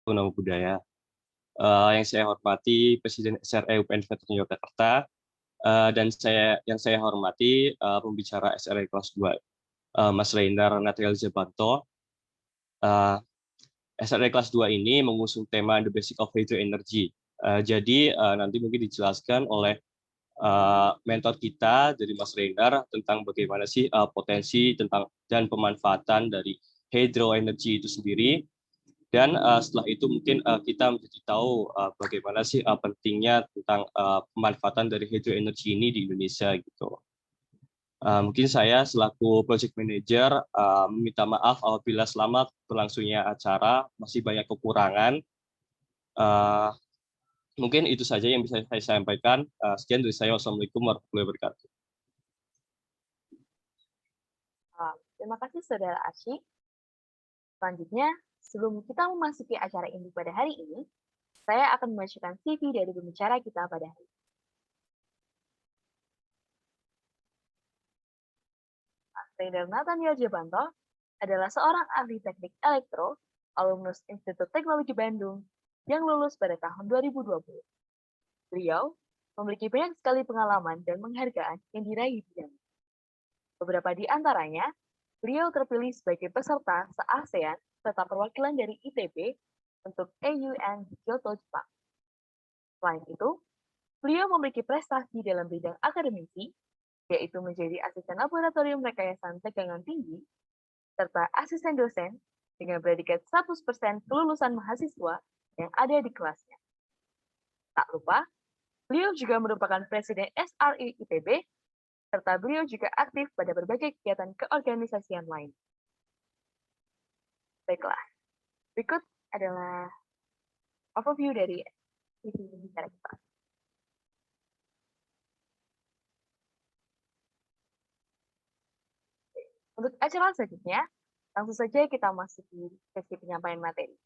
Nama budaya. Yang saya hormati Presiden SRE UPN Veteran Yogyakarta, dan yang saya hormati pembicara SRE kelas 2, Mas Reindar Natrial Zebanto. Eh, SRE kelas 2 ini mengusung tema The Basic of Hydro Energy. Jadi nanti mungkin dijelaskan oleh mentor kita dari Mas Reindar tentang bagaimana sih potensi tentang dan pemanfaatan dari hydro energy itu sendiri. Dan setelah itu mungkin kita menjadi tahu bagaimana sih pentingnya tentang pemanfaatan dari hydro energy ini di Indonesia gitu. Mungkin saya selaku project manager meminta maaf apabila selama berlangsungnya acara masih banyak kekurangan. Uh, Mungkin itu saja yang bisa saya sampaikan. Sekian dari saya. Wassalamualaikum warahmatullahi wabarakatuh. Terima kasih Saudara Asyik. Selanjutnya, sebelum kita memasuki acara ini pada hari ini, saya akan membacakan CV dari pembicara kita pada hari ini. Reindar Nathaniel Jebanto adalah seorang ahli teknik elektro, alumnus Institut Teknologi Bandung, yang lulus pada tahun 2020. Beliau memiliki banyak sekali pengalaman dan penghargaan yang diraih bidangnya. Beberapa di antaranya, beliau terpilih sebagai peserta se-ASEAN serta perwakilan dari ITB untuk AUN di Kyoto, Jepang. Selain itu, beliau memiliki prestasi dalam bidang akademisi, yaitu menjadi asisten laboratorium rekayasa tegangan tinggi, serta asisten dosen dengan predikat 100% kelulusan mahasiswa yang ada di kelasnya. Tak lupa, beliau juga merupakan Presiden SRI ITB, serta beliau juga aktif pada berbagai kegiatan keorganisasian lain. Baiklah, berikut adalah overview dari pembicara kita. Untuk acara selanjutnya, langsung saja kita masuki sesi penyampaian materi.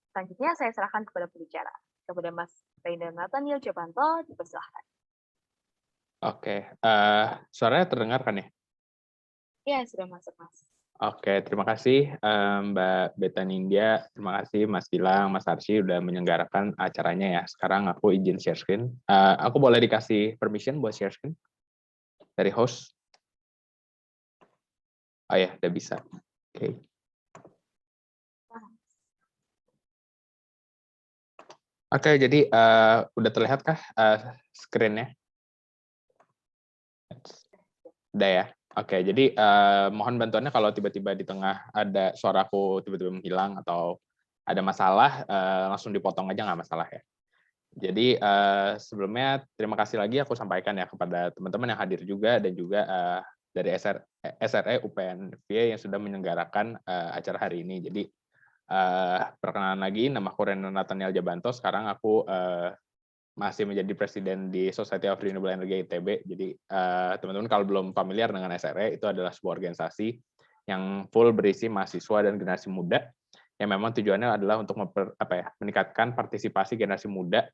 Selanjutnya saya serahkan kepada pembicara, kepada Mas Reindar Nathaniel Jebanto, dipersilahkan. Oke, suaranya terdengar kan ya? Ya, sudah masuk, Mas. Oke, terima kasih Mbak Beta Nindya, terima kasih Mas Gilang, Mas Arsy udah menyelenggarakan acaranya ya. Sekarang aku izin share screen. Aku boleh dikasih permission buat share screen dari host? Oh ya, udah bisa. Oke. Oke, jadi udah terlihatkah screen-nya? Udah ya? Oke, jadi mohon bantuannya kalau tiba-tiba di tengah ada suaraku tiba-tiba menghilang atau ada masalah, langsung dipotong aja nggak masalah ya. Jadi sebelumnya terima kasih lagi aku sampaikan ya kepada teman-teman yang hadir juga dan juga dari SRE UPN-VIA yang sudah menyelenggarakan acara hari ini. Jadi perkenalan lagi, nama aku Reindar Nathaniel Jebanto. Sekarang aku masih menjadi presiden di Society of Renewable Energy ITB. Jadi teman-teman kalau belum familiar dengan SRE, itu adalah sebuah organisasi yang full berisi mahasiswa dan generasi muda yang memang tujuannya adalah untuk meningkatkan partisipasi generasi muda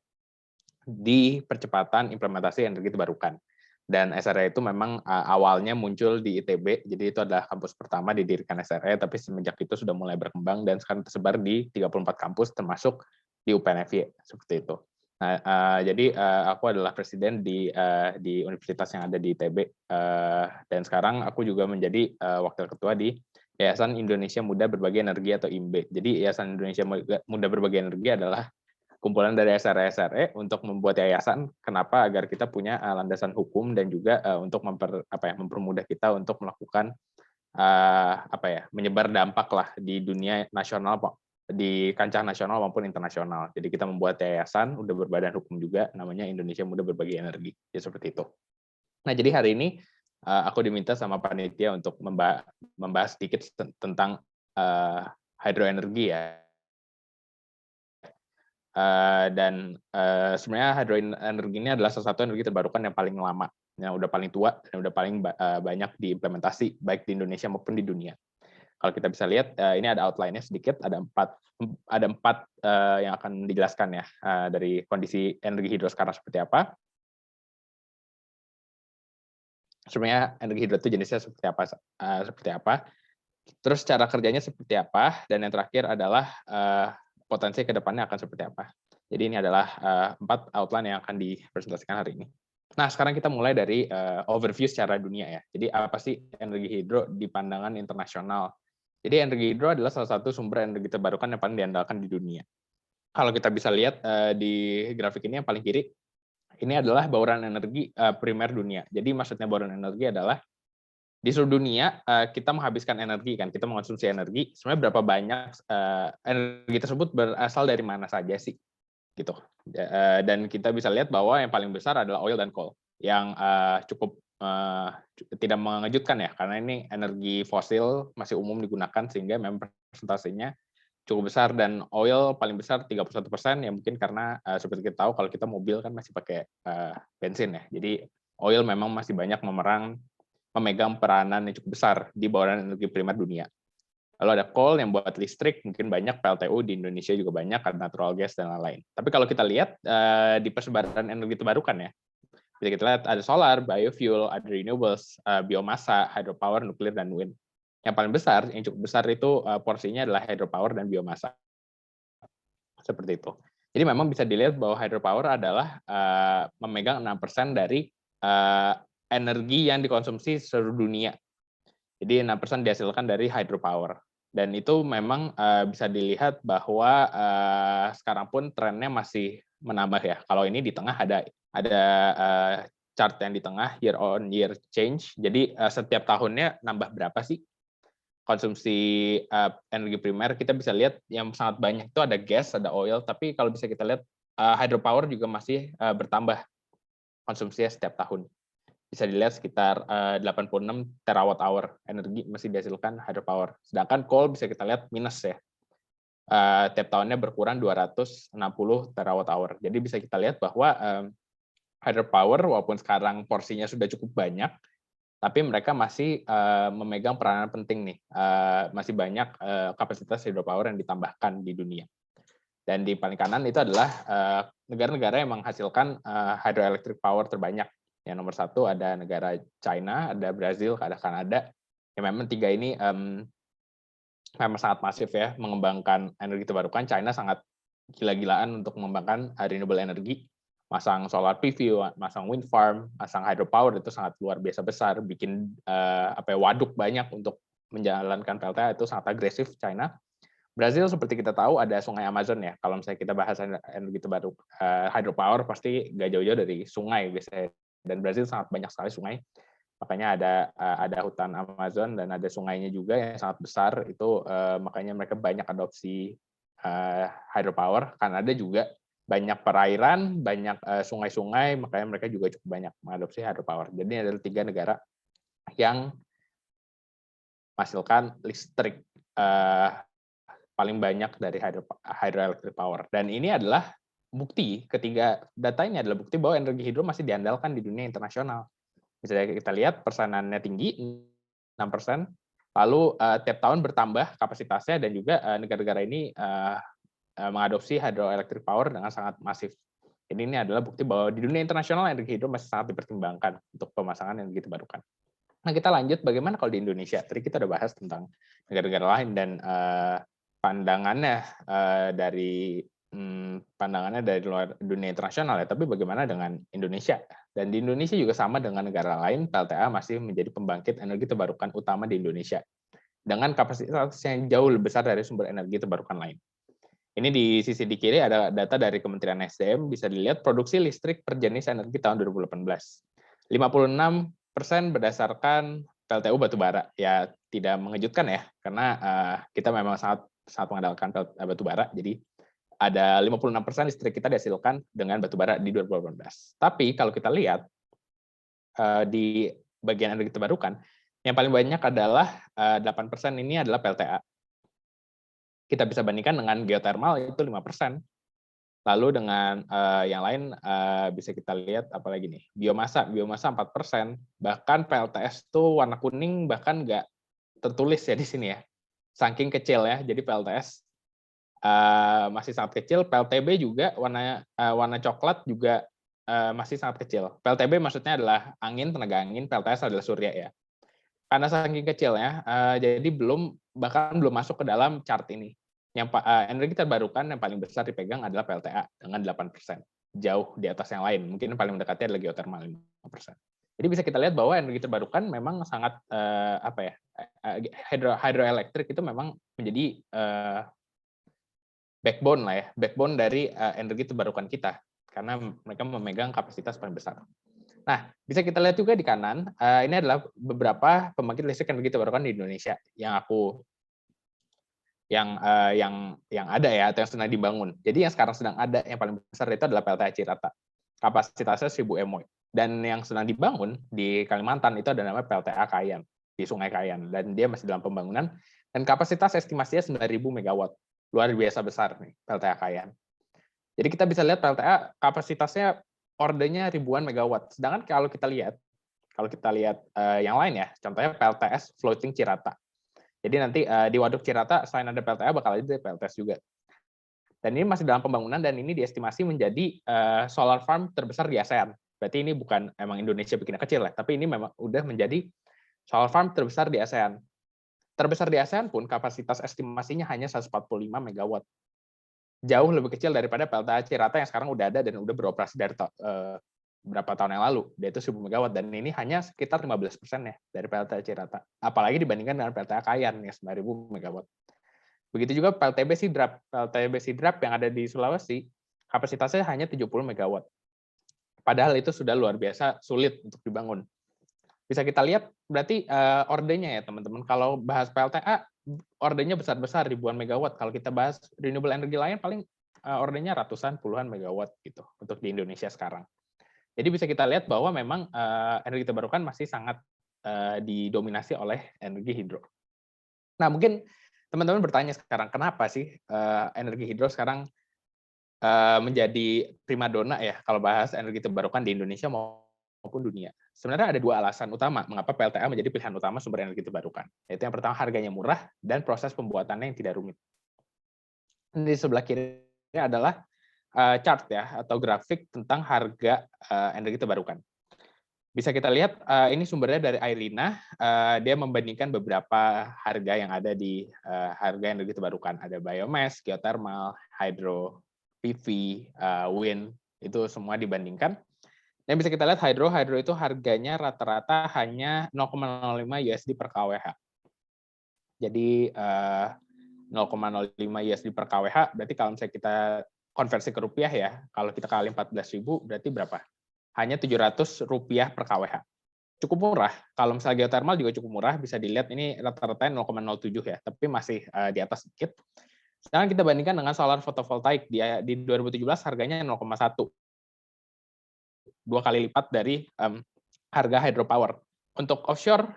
di percepatan implementasi energi terbarukan. Dan SRE itu memang awalnya muncul di ITB, jadi itu adalah kampus pertama didirikan SRE, tapi semenjak itu sudah mulai berkembang dan sekarang tersebar di 34 kampus termasuk di UPN-FIA, seperti itu. Nah, jadi aku adalah presiden di universitas yang ada di ITB, dan sekarang aku juga menjadi wakil ketua di Yayasan Indonesia Muda Berbagi Energi atau IMBE. Jadi Yayasan Indonesia Muda Berbagi Energi adalah kumpulan dari SRE untuk membuat yayasan. Kenapa? Agar kita punya landasan hukum dan juga untuk mempermudah kita untuk melakukan menyebar dampak lah di dunia nasional, di kancah nasional maupun internasional. Jadi kita membuat yayasan udah berbadan hukum juga, namanya Indonesia Muda Berbagi Energi. Ya seperti itu. Nah, jadi hari ini aku diminta sama panitia untuk membahas sedikit tentang hidroenergi ya. Dan sebenarnya hidroenergi ini adalah salah satu energi terbarukan yang paling lama, yang udah paling tua dan udah paling banyak diimplementasi baik di Indonesia maupun di dunia. Kalau kita bisa lihat ini ada outline-nya sedikit, ada empat yang akan dijelaskan ya dari kondisi energi hidro sekarang seperti apa. Sebenarnya energi hidro itu jenisnya seperti apa? Terus cara kerjanya seperti apa, dan yang terakhir adalah potensi ke depannya akan seperti apa. Jadi ini adalah 4 outline yang akan dipresentasikan hari ini. Nah, sekarang kita mulai dari overview secara dunia ya. Jadi apa sih energi hidro di pandangan internasional? Jadi energi hidro adalah salah satu sumber energi terbarukan yang paling diandalkan di dunia. Kalau kita bisa lihat di grafik ini yang paling kiri, ini adalah bauran energi primer dunia. Jadi maksudnya bauran energi adalah di seluruh dunia kita menghabiskan energi kan, kita mengonsumsi energi. Sebenarnya berapa banyak energi tersebut berasal dari mana saja sih, gitu. Dan kita bisa lihat bahwa yang paling besar adalah oil dan coal, yang cukup tidak mengejutkan ya, karena ini energi fosil masih umum digunakan sehingga memang persentasenya cukup besar, dan oil paling besar 31%, ya mungkin karena seperti kita tahu kalau kita mobil kan masih pakai bensin ya. Jadi oil memang masih banyak memegang peranan yang cukup besar di bauran energi primer dunia. Lalu ada coal yang buat listrik, mungkin banyak, PLTU di Indonesia juga banyak, ada natural gas dan lain-lain. Tapi kalau kita lihat di persebaran energi terbarukan ya, bisa kita lihat ada solar, biofuel, ada renewables, biomasa, hydropower, nuklir, dan wind. Yang paling besar, yang cukup besar itu porsinya adalah hydropower dan biomasa. Seperti itu. Jadi memang bisa dilihat bahwa hydropower adalah memegang 6% dari energi yang dikonsumsi seluruh dunia. Jadi 6% dihasilkan dari hydropower. Dan itu memang bisa dilihat bahwa sekarang pun trennya masih menambah ya. Kalau ini di tengah ada chart yang di tengah, year on year change. Jadi setiap tahunnya nambah berapa sih konsumsi energi primer. Kita bisa lihat yang sangat banyak itu ada gas, ada oil, tapi kalau bisa kita lihat hydropower juga masih bertambah konsumsinya setiap tahun. Bisa dilihat sekitar 86 terawatt hour energi masih dihasilkan hydropower. Sedangkan coal bisa kita lihat minus ya. Tiap tahunnya berkurang 260 terawatt hour. Jadi bisa kita lihat bahwa hydropower walaupun sekarang porsinya sudah cukup banyak, tapi mereka masih memegang peranan penting nih. Masih banyak kapasitas hydropower yang ditambahkan di dunia. Dan di paling kanan itu adalah negara-negara yang menghasilkan hydroelectric power terbanyak. Yang nomor 1 ada negara China, ada Brazil, ada Kanada. Yang memang 3 ini memang sangat masif ya mengembangkan energi terbarukan. China sangat gila-gilaan untuk mengembangkan renewable energy. Masang solar PV, masang wind farm, masang hydropower itu sangat luar biasa besar. Bikin waduk banyak untuk menjalankan PLTA itu sangat agresif China. Brazil seperti kita tahu ada sungai Amazon ya. Kalau misalnya kita bahas energi terbarukan, hydropower pasti nggak jauh-jauh dari sungai biasanya. Dan Brazil sangat banyak sekali sungai, makanya ada hutan Amazon dan ada sungainya juga yang sangat besar. Itu makanya mereka banyak adopsi hydropower. Kanada juga banyak perairan, banyak sungai-sungai, makanya mereka juga cukup banyak mengadopsi hydropower. Jadi ada 3 negara yang menghasilkan listrik paling banyak dari hydroelectric power. Dan ini adalah bukti, ketiga data ini adalah bukti bahwa energi hidro masih diandalkan di dunia internasional. Misalnya kita lihat persenannya tinggi, 6%, lalu tiap tahun bertambah kapasitasnya, dan juga negara-negara ini mengadopsi hydroelectric power dengan sangat masif. Jadi ini adalah bukti bahwa di dunia internasional energi hidro masih sangat dipertimbangkan untuk pemasangan energi terbarukan. Nah, kita lanjut bagaimana kalau di Indonesia. Tadi kita udah bahas tentang negara-negara lain dan pandangannya dari luar dunia internasional ya, tapi bagaimana dengan Indonesia? Dan di Indonesia juga sama dengan negara lain, PLTA masih menjadi pembangkit energi terbarukan utama di Indonesia dengan kapasitas yang jauh lebih besar dari sumber energi terbarukan lain. Ini di sisi di kiri ada data dari Kementerian SDM, bisa dilihat produksi listrik per jenis energi tahun 2018. 56% berdasarkan PLTU batubara. Ya tidak mengejutkan ya, karena kita memang sangat mengandalkan batubara. Jadi ada 56% listrik kita dihasilkan dengan batubara di 2018. Tapi kalau kita lihat di bagian energi terbarukan, yang paling banyak adalah 8% ini adalah PLTA. Kita bisa bandingkan dengan geothermal itu 5%. Lalu dengan yang lain bisa kita lihat apalagi nih, biomasa 4%, bahkan PLTS tuh warna kuning bahkan nggak tertulis ya di sini ya, saking kecil ya. Jadi PLTS masih sangat kecil, PLTB juga warna coklat juga masih sangat kecil. PLTB maksudnya adalah angin, tenaga angin, PLTS adalah surya ya. Karena saking kecilnya, jadi belum bahkan belum masuk ke dalam chart ini. Yang energi terbarukan yang paling besar dipegang adalah PLTA dengan 8%, jauh di atas yang lain. Mungkin yang paling mendekatnya adalah geothermal 5%. Jadi bisa kita lihat bahwa energi terbarukan memang sangat hydroelectric itu memang menjadi backbone lah ya, backbone dari energi terbarukan kita karena mereka memegang kapasitas paling besar. Nah, bisa kita lihat juga di kanan, ini adalah beberapa pembangkit listrik energi terbarukan di Indonesia yang ada ya atau yang sedang dibangun. Jadi yang sekarang sedang ada yang paling besar itu adalah PLTA Cirata. Kapasitasnya 1000 MW. Dan yang sedang dibangun di Kalimantan itu ada namanya PLTA Kayan di Sungai Kayan dan dia masih dalam pembangunan dan kapasitas estimasinya 9.000 MW. Luar biasa besar nih PLTA Kayan. Jadi kita bisa lihat PLTA kapasitasnya ordernya ribuan megawatt. Sedangkan kalau kita lihat yang lain ya, contohnya PLTS Floating Cirata. Jadi nanti di Waduk Cirata selain ada PLTA bakal ada PLTS juga. Dan ini masih dalam pembangunan dan ini diestimasi menjadi solar farm terbesar di ASEAN. Berarti ini bukan emang Indonesia bikinnya kecil ya, tapi ini memang udah menjadi solar farm terbesar di ASEAN. Terbesar di ASEAN pun kapasitas estimasinya hanya 145 megawatt. Jauh lebih kecil daripada PLTA Cirata yang sekarang udah ada dan udah beroperasi dari berapa tahun yang lalu, dia itu 1000 megawatt dan ini hanya sekitar 15% ya dari PLTA Cirata. Apalagi dibandingkan dengan PLTA Kayan yang 9.000 megawatt. Begitu juga PLTB Sidrap yang ada di Sulawesi, kapasitasnya hanya 70 megawatt. Padahal itu sudah luar biasa sulit untuk dibangun. Bisa kita lihat berarti ordernya ya teman-teman. Kalau bahas PLTA, ordernya besar-besar ribuan megawatt. Kalau kita bahas renewable energy lain paling ordernya ratusan puluhan megawatt gitu untuk di Indonesia sekarang. Jadi bisa kita lihat bahwa memang energi terbarukan masih sangat didominasi oleh energi hidro. Nah, mungkin teman-teman bertanya sekarang, kenapa sih energi hidro sekarang menjadi primadona ya kalau bahas energi terbarukan di Indonesia maupun dunia? Sebenarnya ada dua alasan utama mengapa PLTA menjadi pilihan utama sumber energi terbarukan. Yaitu yang pertama harganya murah dan proses pembuatannya yang tidak rumit. Di sebelah kiri adalah chart ya atau grafik tentang harga energi terbarukan. Bisa kita lihat ini sumbernya dari Airlina, dia membandingkan beberapa harga yang ada di harga energi terbarukan. Ada biomass, geothermal, hydro, PV, wind, itu semua dibandingkan. Dan bisa kita lihat hydro itu harganya rata-rata hanya 0,05 USD per kWh. Jadi 0,05 USD per kWh, berarti kalau misalnya kita konversi ke rupiah ya, kalau kita kali 14.000 berarti berapa? Hanya Rp700 per kWh. Cukup murah. Kalau misalnya geothermal juga cukup murah, bisa dilihat ini rata-rata 0,07 ya, tapi masih di atas sedikit. Sekarang kita bandingkan dengan solar fotovoltaik, di 2017 harganya 0,1. 2 kali lipat dari harga hydropower. Untuk offshore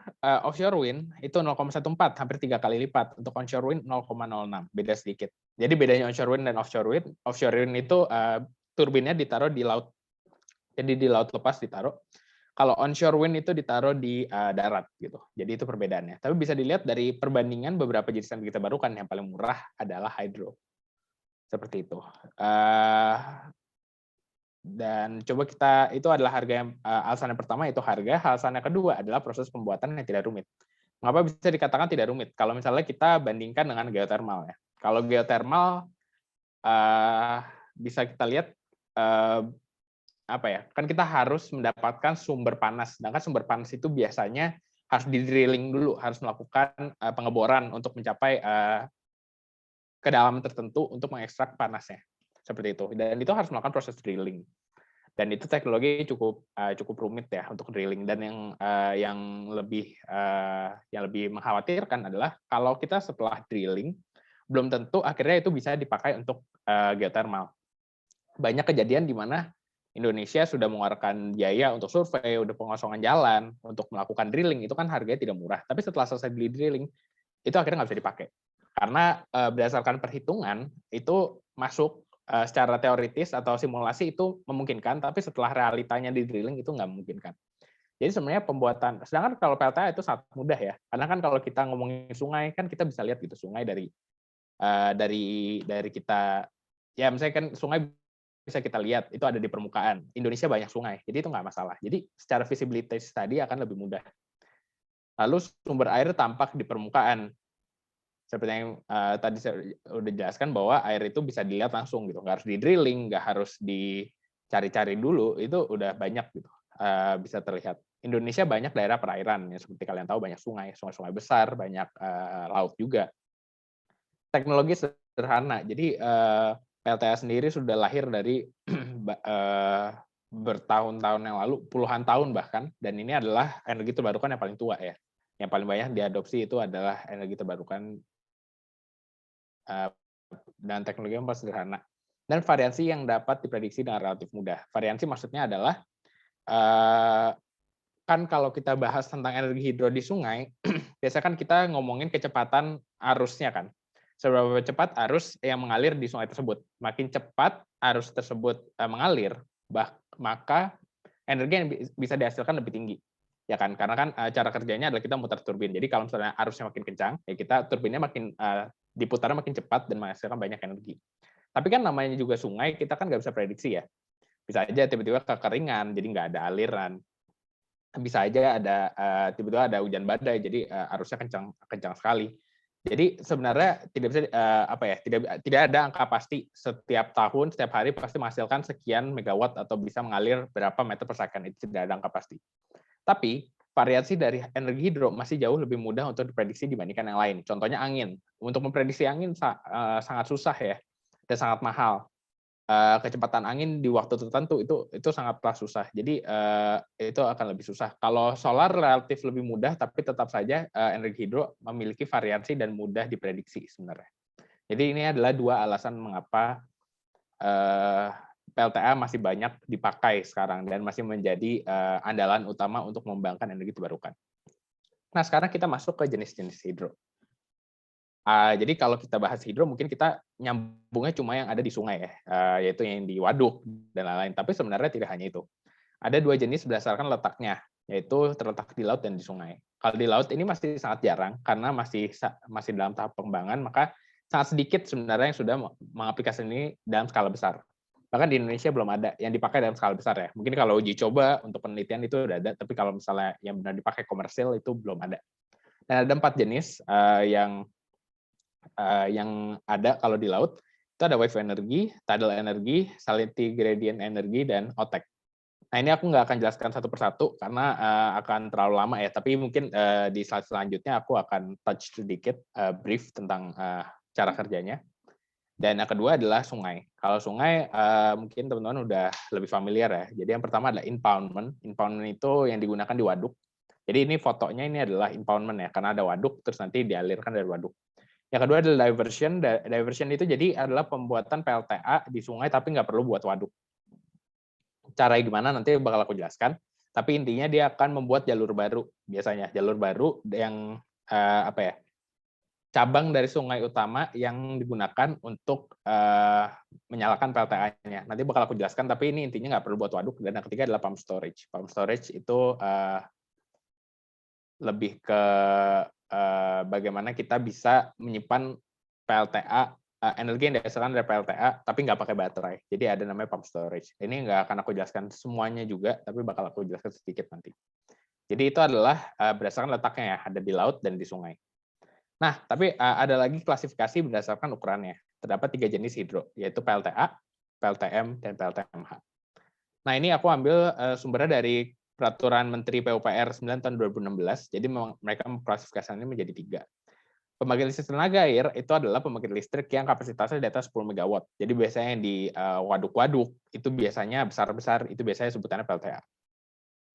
wind itu 0,14, hampir 3 kali lipat. Untuk onshore wind 0,06, beda sedikit. Jadi bedanya onshore wind dan offshore wind itu turbinnya ditaruh di laut. Jadi di laut lepas ditaruh. Kalau onshore wind itu ditaruh di darat gitu. Jadi itu perbedaannya. Tapi bisa dilihat dari perbandingan beberapa jenis energi terbarukan yang paling murah adalah hydro. Seperti itu. Dan coba itu adalah harga yang alasan yang pertama itu harga, alasan yang kedua adalah proses pembuatan yang tidak rumit. Mengapa bisa dikatakan tidak rumit? Kalau misalnya kita bandingkan dengan geothermal ya. Kalau geothermal bisa kita lihat kan kita harus mendapatkan sumber panas. Sedangkan sumber panas itu biasanya harus di-drilling dulu, harus melakukan pengeboran untuk mencapai kedalaman tertentu untuk mengekstrak panasnya. Seperti itu. Dan itu harus melakukan proses drilling. Dan itu teknologi cukup rumit ya untuk drilling. Dan yang lebih mengkhawatirkan adalah kalau kita setelah drilling belum tentu akhirnya itu bisa dipakai untuk geothermal. Banyak kejadian di mana Indonesia sudah mengeluarkan biaya untuk survei, udah pengosongan jalan untuk melakukan drilling, itu kan harganya tidak murah. Tapi setelah selesai beli drilling, itu akhirnya nggak bisa dipakai. Karena berdasarkan perhitungan itu masuk secara teoritis atau simulasi itu memungkinkan, tapi setelah realitanya di drilling itu nggak memungkinkan. Jadi sebenarnya pembuatan, sedangkan kalau PLTA itu sangat mudah ya, karena kan kalau kita ngomongin sungai kan kita bisa lihat gitu sungai dari kita, ya misalnya kan sungai bisa kita lihat itu ada di permukaan. Indonesia banyak sungai, jadi itu nggak masalah. Jadi secara visibility tadi akan lebih mudah. Lalu sumber air tampak di permukaan. Seperti yang tadi saya udah jelaskan bahwa air itu bisa dilihat langsung gitu, nggak harus di drilling, nggak harus dicari-cari dulu, itu udah banyak gitu, bisa terlihat. Indonesia banyak daerah perairan, ya seperti kalian tahu banyak sungai-sungai besar, banyak laut juga. Teknologi sederhana, jadi PLTA sendiri sudah lahir dari bertahun-tahun yang lalu, puluhan tahun bahkan, dan ini adalah energi terbarukan yang paling tua ya. Yang paling banyak diadopsi itu adalah energi terbarukan dan teknologi yang paling sederhana. Dan variasi yang dapat diprediksi dengan relatif mudah. Variasi maksudnya adalah kan kalau kita bahas tentang energi hidro di sungai, biasanya kan kita ngomongin kecepatan arusnya kan. Seberapa cepat arus yang mengalir di sungai tersebut. Makin cepat arus tersebut mengalir, maka energi yang bisa dihasilkan lebih tinggi. Ya kan, karena kan cara kerjanya adalah kita muter turbin. Jadi kalau misalnya arusnya makin kencang, ya kita turbinnya makin diputarnya makin cepat dan menghasilkan banyak energi. Tapi kan namanya juga sungai, kita kan nggak bisa prediksi ya. Bisa aja tiba-tiba kekeringan, jadi nggak ada aliran. Bisa aja ada tiba-tiba ada hujan badai, jadi arusnya kencang sekali. Jadi sebenarnya tidak bisa tidak ada angka pasti setiap tahun, setiap hari pasti menghasilkan sekian megawatt atau bisa mengalir berapa meter per second, itu tidak ada angka pasti. Tapi variasi dari energi hidro masih jauh lebih mudah untuk diprediksi dibandingkan yang lain. Contohnya angin. Untuk memprediksi angin sangat susah ya, dan sangat mahal. Kecepatan angin di waktu tertentu itu sangatlah susah. Jadi itu akan lebih susah. Kalau solar relatif lebih mudah, tapi tetap saja energi hidro memiliki variasi dan mudah diprediksi sebenarnya. Jadi ini adalah dua alasan mengapa PLTA masih banyak dipakai sekarang dan masih menjadi andalan utama untuk mengembangkan energi terbarukan. Nah, sekarang kita masuk ke jenis-jenis hidro. Jadi kalau kita bahas hidro, mungkin kita nyambungnya cuma yang ada di sungai ya, yaitu yang di waduk dan lain-lain. Tapi sebenarnya tidak hanya itu. Ada dua jenis berdasarkan letaknya, yaitu terletak di laut dan di sungai. Kalau di laut ini masih sangat jarang karena masih dalam tahap pengembangan, maka sangat sedikit sebenarnya yang sudah mengaplikasikan ini dalam skala besar. Bahkan di Indonesia belum ada yang dipakai dalam skala besar ya. Mungkin kalau uji coba untuk penelitian itu udah ada, tapi kalau misalnya yang benar dipakai komersil itu belum ada. Dan ada 4 jenis yang ada kalau di laut. Itu ada wave energy, tidal energy, salinity gradient energy, dan OTEC. Nah, ini aku nggak akan jelaskan satu persatu karena akan terlalu lama ya, tapi mungkin di slide selanjutnya aku akan touch sedikit, brief tentang cara kerjanya. Dan yang kedua adalah sungai. Kalau sungai mungkin teman-teman udah lebih familiar ya. Jadi yang pertama adalah impoundment. Impoundment itu yang digunakan di waduk. Jadi ini fotonya ini adalah impoundment ya, karena ada waduk terus nanti dialirkan dari waduk. Yang kedua adalah diversion. Diversion itu jadi adalah pembuatan PLTA di sungai tapi nggak perlu buat waduk. Caranya gimana nanti bakal aku jelaskan. Tapi intinya dia akan membuat jalur baru biasanya. Jalur baru yang cabang dari sungai utama yang digunakan untuk menyalakan PLTA-nya. Nanti bakal aku jelaskan, tapi ini intinya nggak perlu buat waduk. Dan yang ketiga adalah pump storage. Pump storage itu lebih ke bagaimana kita bisa menyimpan PLTA, energi yang dihasilkan dari PLTA, tapi nggak pakai baterai. Jadi ada namanya pump storage. Ini nggak akan aku jelaskan semuanya juga, tapi bakal aku jelaskan sedikit nanti. Jadi itu adalah berdasarkan letaknya ya, ada di laut dan di sungai. Nah, tapi ada lagi klasifikasi berdasarkan ukurannya. Terdapat 3 jenis hidro, yaitu PLTA, PLTM, dan PLTMH. Nah, ini aku ambil sumbernya dari Peraturan Menteri PUPR 9 tahun 2016. Jadi mereka mengklasifikasikannya menjadi 3. Pembangkit listrik tenaga air itu adalah pembangkit listrik yang kapasitasnya di atas 10 MW. Jadi biasanya yang di waduk-waduk itu biasanya besar-besar, itu biasanya sebutannya PLTA.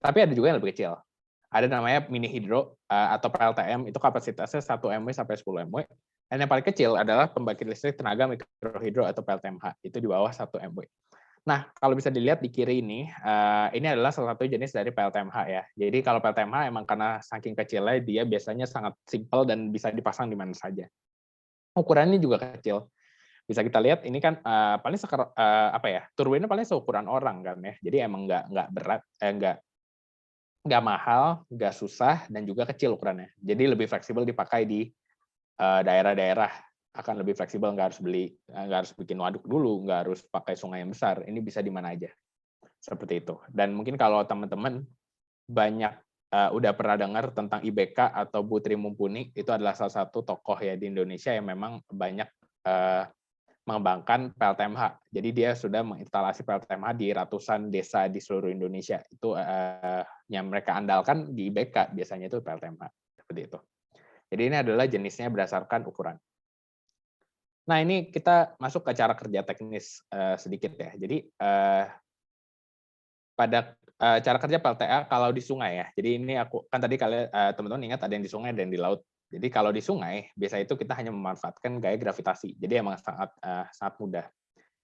Tapi ada juga yang lebih kecil. Ada namanya mini hidro atau PLTM, itu kapasitasnya 1 MW sampai 10 MW. Dan yang paling kecil adalah pembangkit listrik tenaga mikrohidro atau PLTMH, itu di bawah 1 MW. Nah, kalau bisa dilihat di kiri ini adalah salah satu jenis dari PLTMH ya. Jadi kalau PLTMH emang karena saking kecilnya, dia biasanya sangat simpel dan bisa dipasang di mana saja. Ukurannya juga kecil. Bisa kita lihat ini kan paling turbinnya paling seukuran orang kan ya. Jadi emang nggak berat, nggak mahal, nggak susah, dan juga kecil ukurannya. Jadi lebih fleksibel dipakai di daerah-daerah, akan lebih fleksibel, nggak harus bikin waduk dulu, nggak harus pakai sungai yang besar. Ini bisa di mana aja. Seperti itu. Dan mungkin kalau teman-teman banyak udah pernah dengar tentang IBK atau Bu Tri Mumpuni, itu adalah salah satu tokoh ya di Indonesia yang memang banyak mengembangkan PLTMH. Jadi dia sudah menginstalasi PLTMH di ratusan desa di seluruh Indonesia. Itu yang mereka andalkan di IBK biasanya itu PLTMH seperti itu. Jadi ini adalah jenisnya berdasarkan ukuran. Nah ini kita masuk ke cara kerja teknis sedikit ya. Jadi pada cara kerja PLTA kalau di sungai ya. Jadi ini aku kan tadi kalian teman-teman ingat ada yang di sungai dan di laut. Jadi kalau di sungai biasa itu kita hanya memanfaatkan gaya gravitasi. Jadi emang sangat mudah.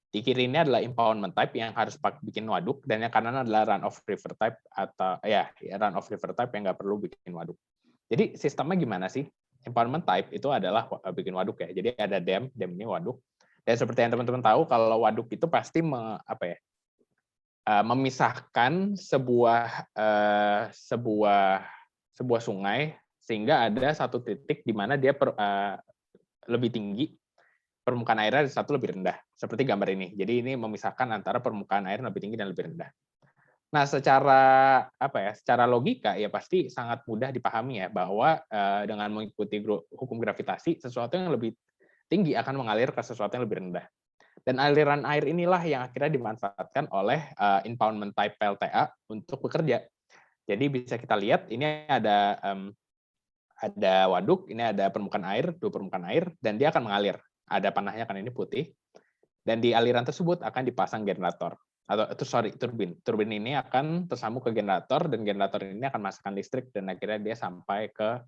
Di kiri ini adalah impoundment type yang harus bikin waduk dan yang kanan adalah run off river type atau ya run off river type yang nggak perlu bikin waduk. Jadi sistemnya gimana sih? Impoundment type itu adalah bikin waduk ya. Jadi ada dam ini waduk. Dan seperti yang teman-teman tahu kalau waduk itu pasti memisahkan sebuah sungai sehingga ada satu titik di mana dia lebih tinggi, permukaan airnya satu lebih rendah, seperti gambar ini. Jadi ini memisahkan antara permukaan air lebih tinggi dan lebih rendah. Nah, secara logika ya pasti sangat mudah dipahami ya bahwa dengan mengikuti hukum gravitasi sesuatu yang lebih tinggi akan mengalir ke sesuatu yang lebih rendah. Dan aliran air inilah yang akhirnya dimanfaatkan oleh impoundment type PLTA untuk bekerja. Jadi bisa kita lihat ini ada waduk, ini ada permukaan air, dua permukaan air, dan dia akan mengalir. Ada panahnya kan ini putih. Dan di aliran tersebut akan dipasang generator. Turbin. Turbin ini akan tersambung ke generator, dan generator ini akan masukkan listrik, dan akhirnya dia sampai ke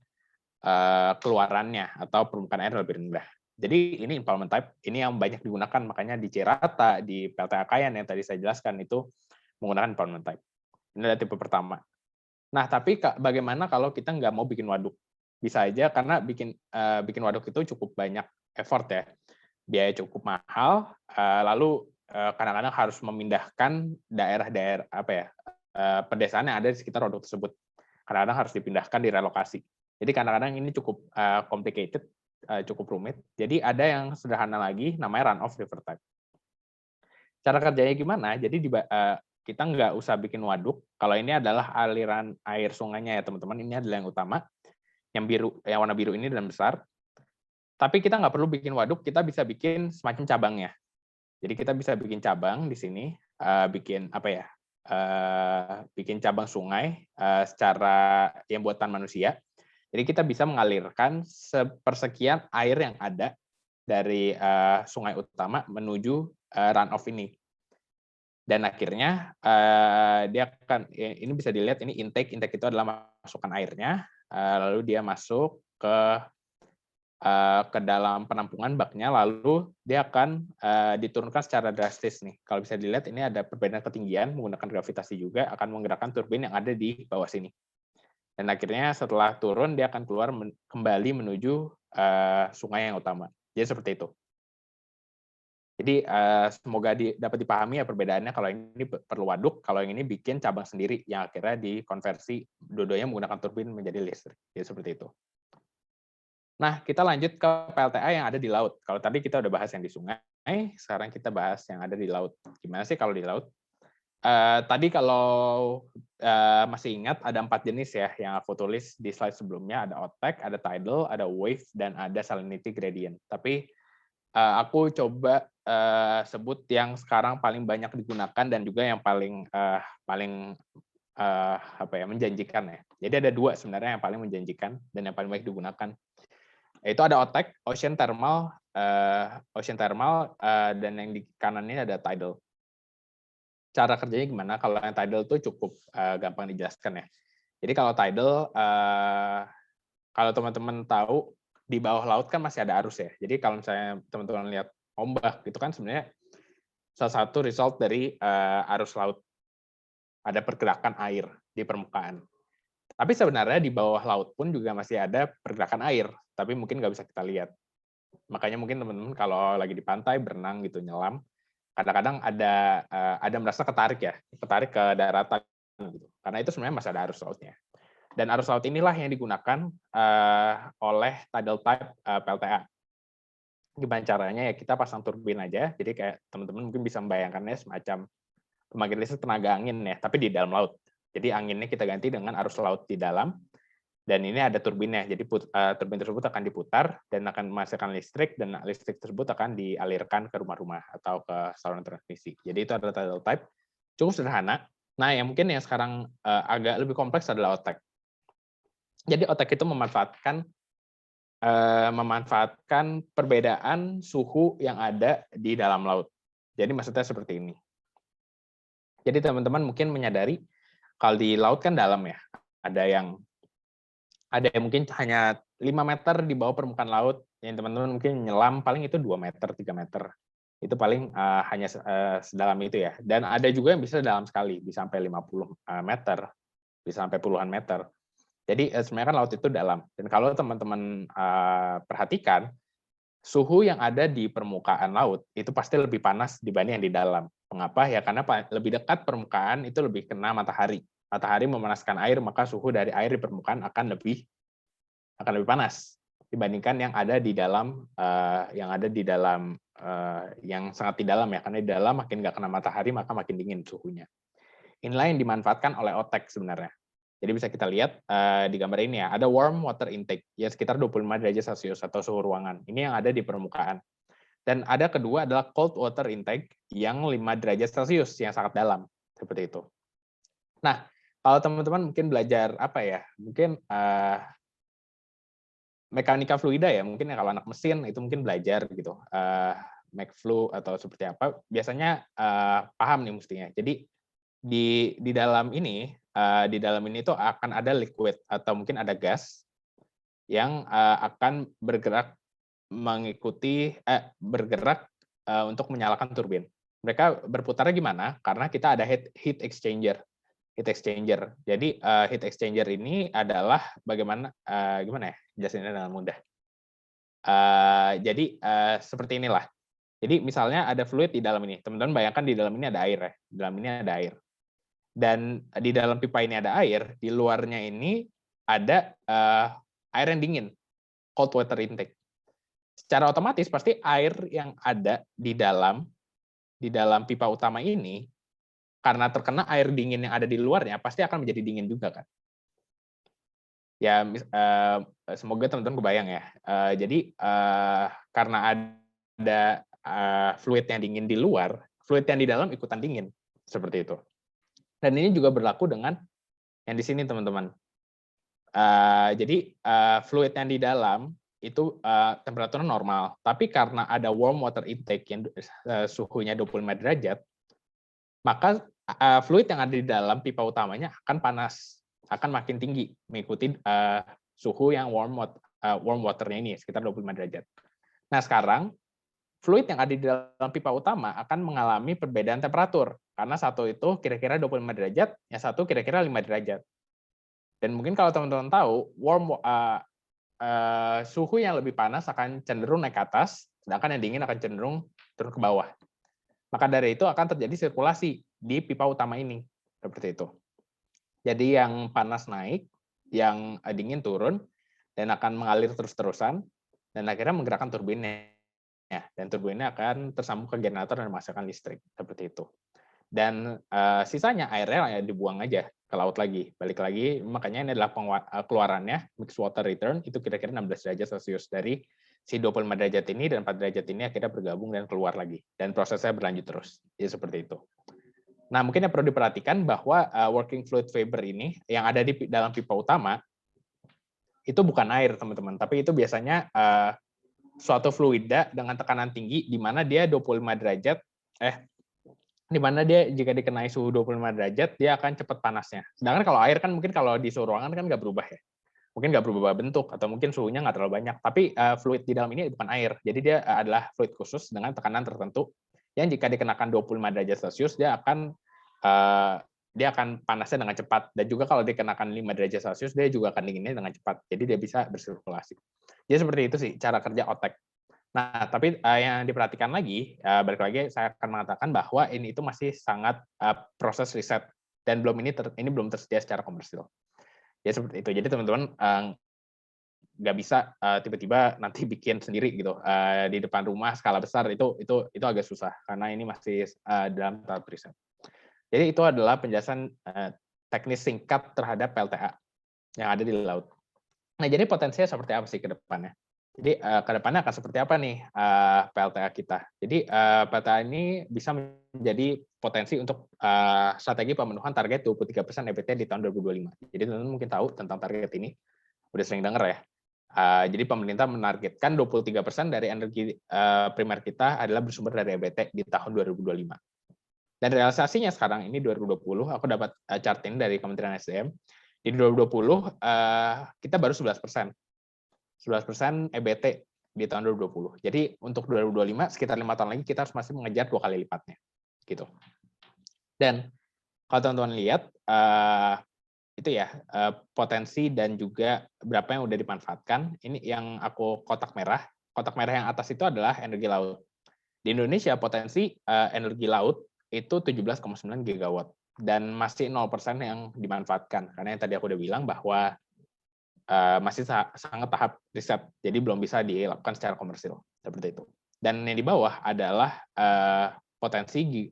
keluarannya, atau permukaan air lebih rendah. Jadi ini impoundment type, ini yang banyak digunakan, makanya di Cirata, di PLTA Kayan yang tadi saya jelaskan itu menggunakan impoundment type. Ini adalah tipe pertama. Nah, tapi bagaimana kalau kita nggak mau bikin waduk? Bisa aja karena bikin waduk itu cukup banyak effort ya, biaya cukup mahal, lalu kadang-kadang harus memindahkan daerah-daerah pedesaan yang ada di sekitar waduk tersebut. Kadang-kadang harus dipindahkan, direlokasi. Jadi kadang-kadang ini cukup complicated, cukup rumit. Jadi ada yang sederhana lagi, namanya run off river type. Cara kerjanya gimana? Jadi kita nggak usah bikin waduk. Kalau ini adalah aliran air sungainya ya teman-teman. Ini adalah yang utama. Yang warna biru ini dan besar. Tapi kita nggak perlu bikin waduk. Kita bisa bikin semacam cabangnya. Jadi kita bisa bikin cabang di sini, bikin cabang sungai secara yang buatan manusia. Jadi kita bisa mengalirkan sepersekian air yang ada dari sungai utama menuju runoff ini. Dan akhirnya dia akan, ini bisa dilihat, ini intake itu adalah masukan airnya, lalu dia masuk ke dalam penampungan baknya, lalu dia akan diturunkan secara drastis nih. Kalau bisa dilihat ini ada perbedaan ketinggian menggunakan gravitasi juga akan menggerakkan turbin yang ada di bawah sini. Dan akhirnya setelah turun dia akan keluar kembali menuju sungai yang utama. Jadi seperti itu. Jadi semoga dapat dipahami ya perbedaannya. Kalau ini perlu waduk, kalau yang ini bikin cabang sendiri yang akhirnya dikonversi dua-duanya menggunakan turbin menjadi listrik. Jadi seperti itu. Nah, kita lanjut ke PLTA yang ada di laut. Kalau tadi kita udah bahas yang di sungai, sekarang kita bahas yang ada di laut. Gimana sih kalau di laut? Tadi kalau masih ingat ada 4 jenis ya yang aku tulis di slide sebelumnya, ada otek, ada tidal, ada wave, dan ada salinity gradient. Tapi aku coba sebut yang sekarang paling banyak digunakan dan juga yang paling menjanjikan ya. Jadi ada 2 sebenarnya yang paling menjanjikan dan yang paling baik digunakan. Itu ada otek, ocean thermal, dan yang di kanan ini ada tidal. Cara kerjanya gimana? Kalau yang tidal itu cukup gampang dijelaskan ya. Jadi kalau tidal, kalau teman-teman tahu di bawah laut kan masih ada arus ya. Jadi kalau misalnya teman-teman lihat ombak itu kan sebenarnya salah satu result dari arus laut. Ada pergerakan air di permukaan. Tapi sebenarnya di bawah laut pun juga masih ada pergerakan air, tapi mungkin nggak bisa kita lihat. Makanya mungkin teman-teman kalau lagi di pantai berenang gitu nyelam, kadang-kadang ada merasa ketarik ke daratan gitu. Karena itu sebenarnya masih ada arus lautnya. Dan arus laut inilah yang digunakan oleh tidal type PLTA. Gimana caranya ya kita pasang turbin aja. Jadi kayak teman-teman mungkin bisa membayangkannya semacam pembangkit listrik tenaga angin ya, tapi di dalam laut. Jadi anginnya kita ganti dengan arus laut di dalam, dan ini ada turbinnya. Jadi turbin tersebut akan diputar dan akan menghasilkan listrik, dan listrik tersebut akan dialirkan ke rumah-rumah atau ke saluran transmisi. Jadi itu adalah tidal type, cukup sederhana. Nah, yang mungkin yang sekarang agak lebih kompleks adalah OTEC. Jadi OTEC itu memanfaatkan perbedaan suhu yang ada di dalam laut. Jadi maksudnya seperti ini. Jadi teman-teman mungkin menyadari kalau di laut kan dalam ya, ada yang mungkin hanya 5 meter di bawah permukaan laut, yang teman-teman mungkin nyelam paling itu 2 meter, 3 meter. Itu paling hanya sedalam itu ya. Dan ada juga yang bisa dalam sekali, bisa sampai 50 meter, bisa sampai puluhan meter. Jadi sebenarnya kan laut itu dalam. Dan kalau teman-teman perhatikan, suhu yang ada di permukaan laut itu pasti lebih panas dibanding yang di dalam. Mengapa? Ya karena lebih dekat permukaan itu lebih kena matahari. Matahari memanaskan air, maka suhu dari air di permukaan akan lebih panas dibandingkan yang ada di dalam yang sangat di dalam ya, karena di dalam makin nggak kena matahari maka makin dingin suhunya. Inilah yang dimanfaatkan oleh OTEC sebenarnya. Jadi bisa kita lihat di gambar ini ya, ada warm water intake ya sekitar 25 derajat Celcius atau suhu ruangan. Ini yang ada di permukaan. Dan ada kedua adalah cold water intake yang 5 derajat Celcius yang sangat dalam seperti itu. Nah, kalau teman-teman mungkin belajar apa ya? Mungkin mekanika fluida ya, mungkin ya kalau anak mesin itu mungkin belajar gitu. McFlu atau seperti apa, biasanya paham nih mestinya. Jadi di dalam ini itu akan ada liquid atau mungkin ada gas yang akan bergerak untuk menyalakan turbin. Mereka berputarnya gimana? Karena kita ada heat exchanger. Jadi heat exchanger ini adalah gimana ya? Jelasinnya dengan mudah. Jadi seperti inilah. Jadi misalnya ada fluid di dalam ini. Teman-teman bayangkan di dalam ini ada air ya. Di dalam ini ada air. Dan di dalam pipa ini ada air, di luarnya ini ada air yang dingin, cold water intake. Secara otomatis pasti air yang ada di dalam pipa utama ini, karena terkena air dingin yang ada di luarnya, pasti akan menjadi dingin juga kan. Ya, semoga teman-teman kebayang ya. Jadi karena ada fluid yang dingin di luar, fluid yang di dalam ikutan dingin, seperti itu. Dan ini juga berlaku dengan yang di sini teman-teman. Jadi fluid yang di dalam itu temperaturnya normal, tapi karena ada warm water intake yang suhunya 25 derajat, maka fluid yang ada di dalam pipa utamanya akan panas, akan makin tinggi mengikuti suhu yang warm waternya ini sekitar 25 derajat. Nah sekarang fluid yang ada di dalam pipa utama akan mengalami perbedaan temperatur karena satu itu kira-kira 25 derajat, yang satu kira-kira 5 derajat. Dan mungkin kalau teman-teman tahu suhu yang lebih panas akan cenderung naik ke atas, sedangkan yang dingin akan cenderung turun ke bawah. Maka dari itu akan terjadi sirkulasi di pipa utama ini, seperti itu. Jadi yang panas naik, yang dingin turun, dan akan mengalir terus-terusan, dan akhirnya menggerakkan turbinnya. Dan turbinnya akan tersambung ke generator dan menghasilkan listrik, seperti itu. Dan sisanya airnya dibuang aja ke laut lagi, balik lagi. Makanya ini adalah keluarannya mixed water return itu kira-kira 16 derajat Celcius dari si 25 derajat ini dan 4 derajat ini akhirnya bergabung dan keluar lagi, dan prosesnya berlanjut terus. Jadi seperti itu. Nah mungkin yang perlu diperhatikan bahwa working fluid vapor ini yang ada di dalam pipa utama itu bukan air teman-teman, tapi itu biasanya suatu fluida dengan tekanan tinggi di mana dia 25 derajat di mana dia jika dikenai suhu 25 derajat, dia akan cepat panasnya. Sedangkan kalau air kan mungkin kalau di suhu ruangan kan nggak berubah ya. Mungkin nggak berubah bentuk, atau mungkin suhunya nggak terlalu banyak. Tapi fluid di dalam ini bukan air. Jadi dia adalah fluid khusus dengan tekanan tertentu, yang jika dikenakan 25 derajat Celcius, dia akan panasnya dengan cepat. Dan juga kalau dikenakan 5 derajat Celcius, dia juga akan dinginnya dengan cepat. Jadi dia bisa bersirkulasi. Jadi seperti itu sih cara kerja OTEC. Nah, tapi yang diperhatikan lagi, balik lagi saya akan mengatakan bahwa ini itu masih sangat proses riset dan ini belum tersedia secara komersil. Ya seperti itu. Jadi teman-teman nggak bisa tiba-tiba nanti bikin sendiri gitu di depan rumah skala besar itu agak susah karena ini masih dalam tahap riset. Jadi itu adalah penjelasan teknis singkat terhadap PLTA yang ada di laut. Nah, jadi potensinya seperti apa sih ke depannya? Jadi ke depannya akan seperti apa nih PLTA kita? Jadi PLTA ini bisa menjadi potensi untuk strategi pemenuhan target 23% EBT di tahun 2025. Jadi teman-teman mungkin tahu tentang target ini, udah sering dengar ya. Jadi pemerintah menargetkan 23% dari energi primer kita adalah bersumber dari EBT di tahun 2025. Dan realisasinya sekarang ini 2020, aku dapat chart ini dari Kementerian SDM. Di 2020 kita baru 11%. 11% EBT di tahun 2020. Jadi untuk 2025 sekitar 5 tahun lagi kita harus masih mengejar 2 kali lipatnya. Gitu. Dan kalau teman-teman lihat itu ya potensi dan juga berapa yang udah dimanfaatkan. Ini yang aku kotak merah. Kotak merah yang atas itu adalah energi laut. Di Indonesia potensi energi laut itu 17,9 gigawatt dan masih 0% yang dimanfaatkan. Karena yang tadi aku udah bilang bahwa masih sangat tahap riset, jadi belum bisa dilakukan secara komersil seperti itu. Dan yang di bawah adalah potensi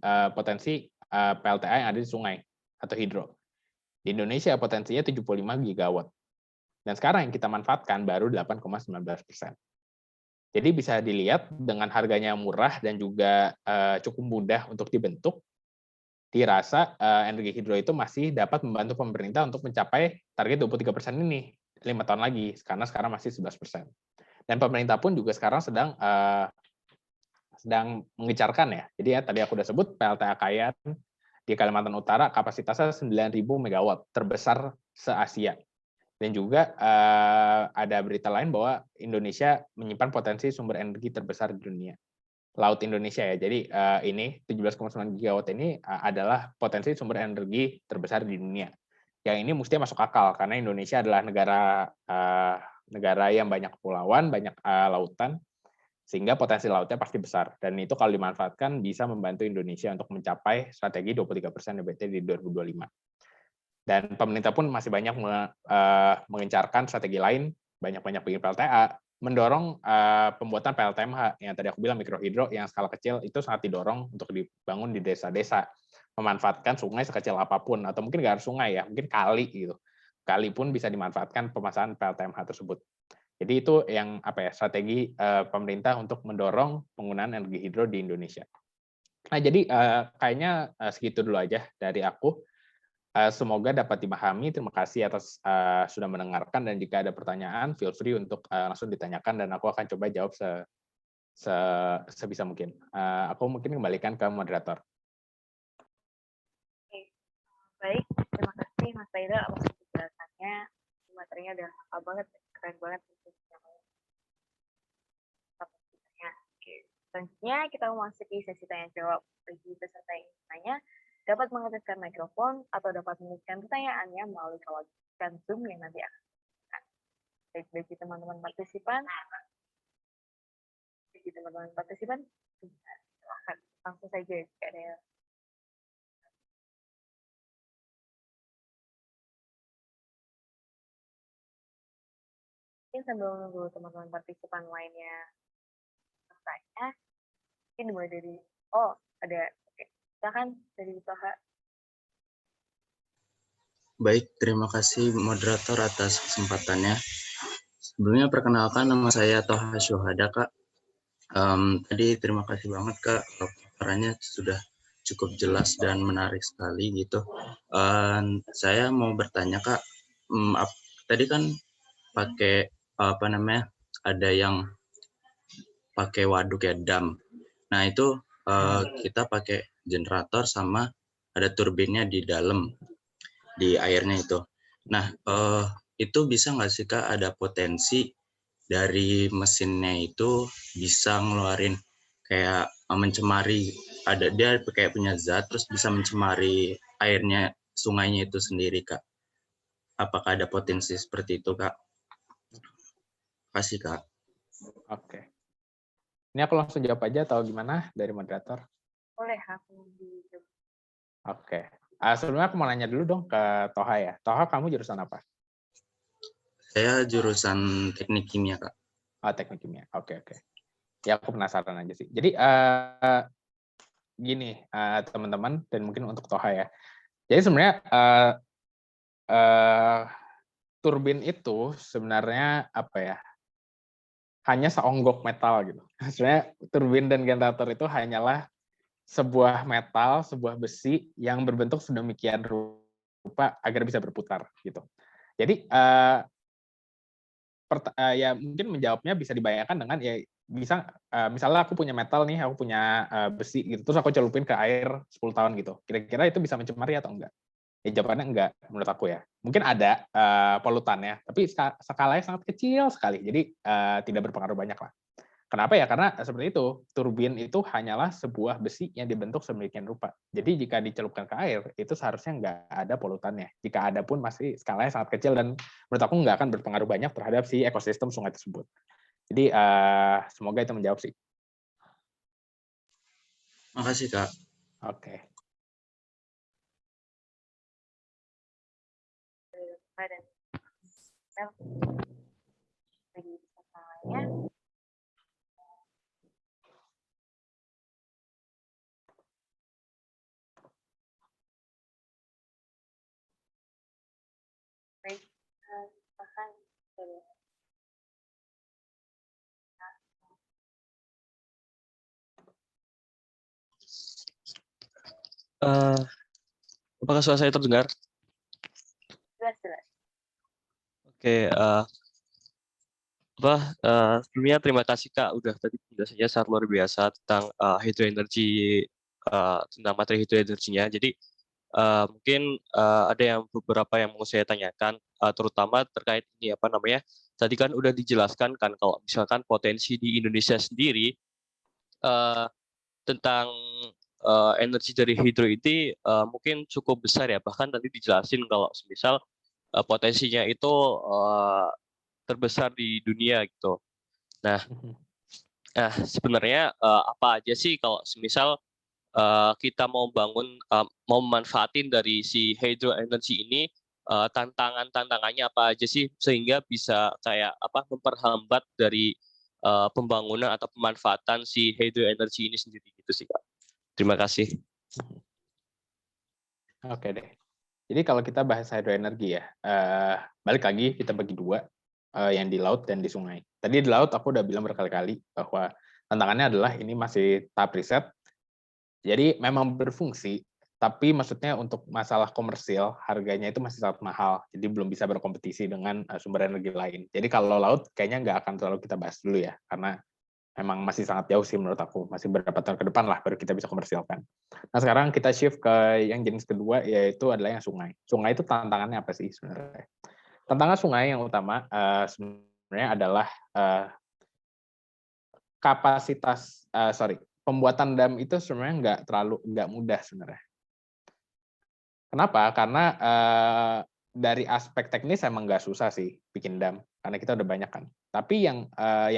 PLTA yang ada di sungai atau hidro. Di Indonesia potensinya 75 gigawatt. Dan sekarang yang kita manfaatkan baru 8,19%. Jadi bisa dilihat dengan harganya murah dan juga cukup mudah untuk dibentuk, dirasa energi hidro itu masih dapat membantu pemerintah untuk mencapai target 23% ini 5 tahun lagi, karena sekarang masih 11%. Dan pemerintah pun juga sekarang sedang mengecarkan ya. Jadi ya tadi aku udah sebut PLTA Kayan di Kalimantan Utara kapasitasnya 9.000 megawatt, terbesar se-Asia. Dan juga ada berita lain bahwa Indonesia menyimpan potensi sumber energi terbesar di dunia. Laut Indonesia ya. Jadi ini 17,9 gigawatt ini adalah potensi sumber energi terbesar di dunia. Yang ini mesti masuk akal karena Indonesia adalah negara yang banyak kepulauan, banyak lautan, sehingga potensi lautnya pasti besar. Dan itu kalau dimanfaatkan bisa membantu Indonesia untuk mencapai strategi 23% EBT di 2025. Dan pemerintah pun masih banyak mengencarkan strategi lain, banyak-banyak bikin PLTA, mendorong pembuatan PLTMH yang tadi aku bilang mikrohidro yang skala kecil itu sangat didorong untuk dibangun di desa-desa, memanfaatkan sungai sekecil apapun atau mungkin nggak harus sungai ya, mungkin kali gitu. Kali pun bisa dimanfaatkan pemasangan PLTMH tersebut. Jadi itu yang strategi pemerintah untuk mendorong penggunaan energi hidro di Indonesia. Nah, jadi kayaknya segitu dulu aja dari aku. Semoga dapat dipahami. Terima kasih atas sudah mendengarkan dan jika ada pertanyaan, feel free untuk langsung ditanyakan dan aku akan coba jawab sebisa mungkin. Aku mungkin kembalikan ke moderator. Oke. Baik, terima kasih Mas Faidal atas penjelasannya. Materinya udah lengkap banget, keren banget. Oke. Selanjutnya kita memasuki sesi tanya jawab. Bagi peserta yang ingin tanya, dapat mengaktifkan mikrofon atau dapat mengirimkan pertanyaannya melalui kawalan Zoom yang nanti akan disampaikan. Bagi teman-teman partisipan, silahkan langsung saja jika ada. Mungkin sambil menunggu teman-teman partisipan lainnya bertanya, mungkin dimulai dari ada. Silakan dari Toha. Baik, terima kasih moderator atas kesempatannya. Sebelumnya perkenalkan nama saya Toha Syuhada, Kak. Tadi terima kasih banget, Kak. Paparannya sudah cukup jelas dan menarik sekali gitu. Saya mau bertanya, Kak. Tadi kan pakai ada yang pakai waduk ya, dam. Nah, itu kita pakai generator sama ada turbinnya di dalam, di airnya itu. Nah, itu bisa nggak sih Kak ada potensi dari mesinnya itu bisa ngeluarin kayak mencemari, dia kayak punya zat terus bisa mencemari airnya sungainya itu sendiri Kak. Apakah ada potensi seperti itu Kak? Kasih Kak. Oke. Ini aku langsung jawab aja atau gimana dari moderator? Boleh aku dijawab. Oke. Sebelumnya aku mau nanya dulu dong ke Toha ya. Toha, kamu jurusan apa? Saya jurusan teknik kimia, Kak. Teknik kimia. Oke. Ya, aku penasaran aja sih. Jadi, gini, teman-teman, dan mungkin untuk Toha ya. Jadi sebenarnya turbin itu sebenarnya apa ya? Hanya seonggok metal gitu. Sebenarnya turbin dan generator itu hanyalah sebuah metal, sebuah besi yang berbentuk sedemikian rupa agar bisa berputar gitu. Jadi ya mungkin menjawabnya bisa dibayangkan dengan ya bisa misalnya aku punya metal nih, aku punya besi gitu, terus aku celupin ke air 10 tahun gitu. Kira-kira itu bisa mencemari atau enggak? Ya jawabannya enggak menurut aku ya. Mungkin ada polutannya, tapi skalanya sangat kecil sekali. Jadi tidak berpengaruh banyak lah. Kenapa ya? Karena seperti itu, turbin itu hanyalah sebuah besi yang dibentuk sedemikian rupa. Jadi jika dicelupkan ke air, itu seharusnya nggak ada polutannya. Jika ada pun masih skalanya sangat kecil dan menurut aku nggak akan berpengaruh banyak terhadap si ekosistem sungai tersebut. Jadi semoga itu menjawab sih. Makasih, Kak. Oke. Apakah suara saya terdengar? Jelas. Oke, sebelumnya terima kasih Kak udah tadi penjelasannya sangat luar biasa tentang hydroenergy, tentang materi hydroenergy-nya. Jadi mungkin ada yang beberapa yang mau saya tanyakan, terutama terkait ini apa namanya? Tadi kan udah dijelaskan kan kalau misalkan potensi di Indonesia sendiri tentang energi dari hidro ini mungkin cukup besar ya. Bahkan tadi dijelasin kalau misal potensinya itu terbesar di dunia gitu. Nah, sebenarnya apa aja sih kalau semisal kita mau bangun, mau memanfaatin dari si hydro energy ini, tantangannya apa aja sih sehingga bisa kayak apa memperhambat dari pembangunan atau pemanfaatan si hydro energy ini sendiri gitu sih Kak. Terima kasih. Oke deh. Jadi kalau kita bahas hydroenergi ya, balik lagi kita bagi dua, yang di laut dan di sungai. Tadi di laut aku udah bilang berkali-kali bahwa tantangannya adalah ini masih tahap riset, jadi memang berfungsi, tapi maksudnya untuk masalah komersil, harganya itu masih sangat mahal, jadi belum bisa berkompetisi dengan sumber energi lain. Jadi kalau laut kayaknya nggak akan terlalu kita bahas dulu ya, karena memang masih sangat jauh sih menurut aku, masih beberapa tahun ke depan lah baru kita bisa komersilkan. Nah sekarang kita shift ke yang jenis kedua, yaitu adalah yang sungai. Sungai itu tantangannya apa sih sebenarnya? Tantangan sungai yang utama sebenarnya adalah pembuatan dam itu sebenarnya nggak mudah sebenarnya. Kenapa? Karena dari aspek teknis emang nggak susah sih bikin dam, karena kita udah banyak kan. Tapi yang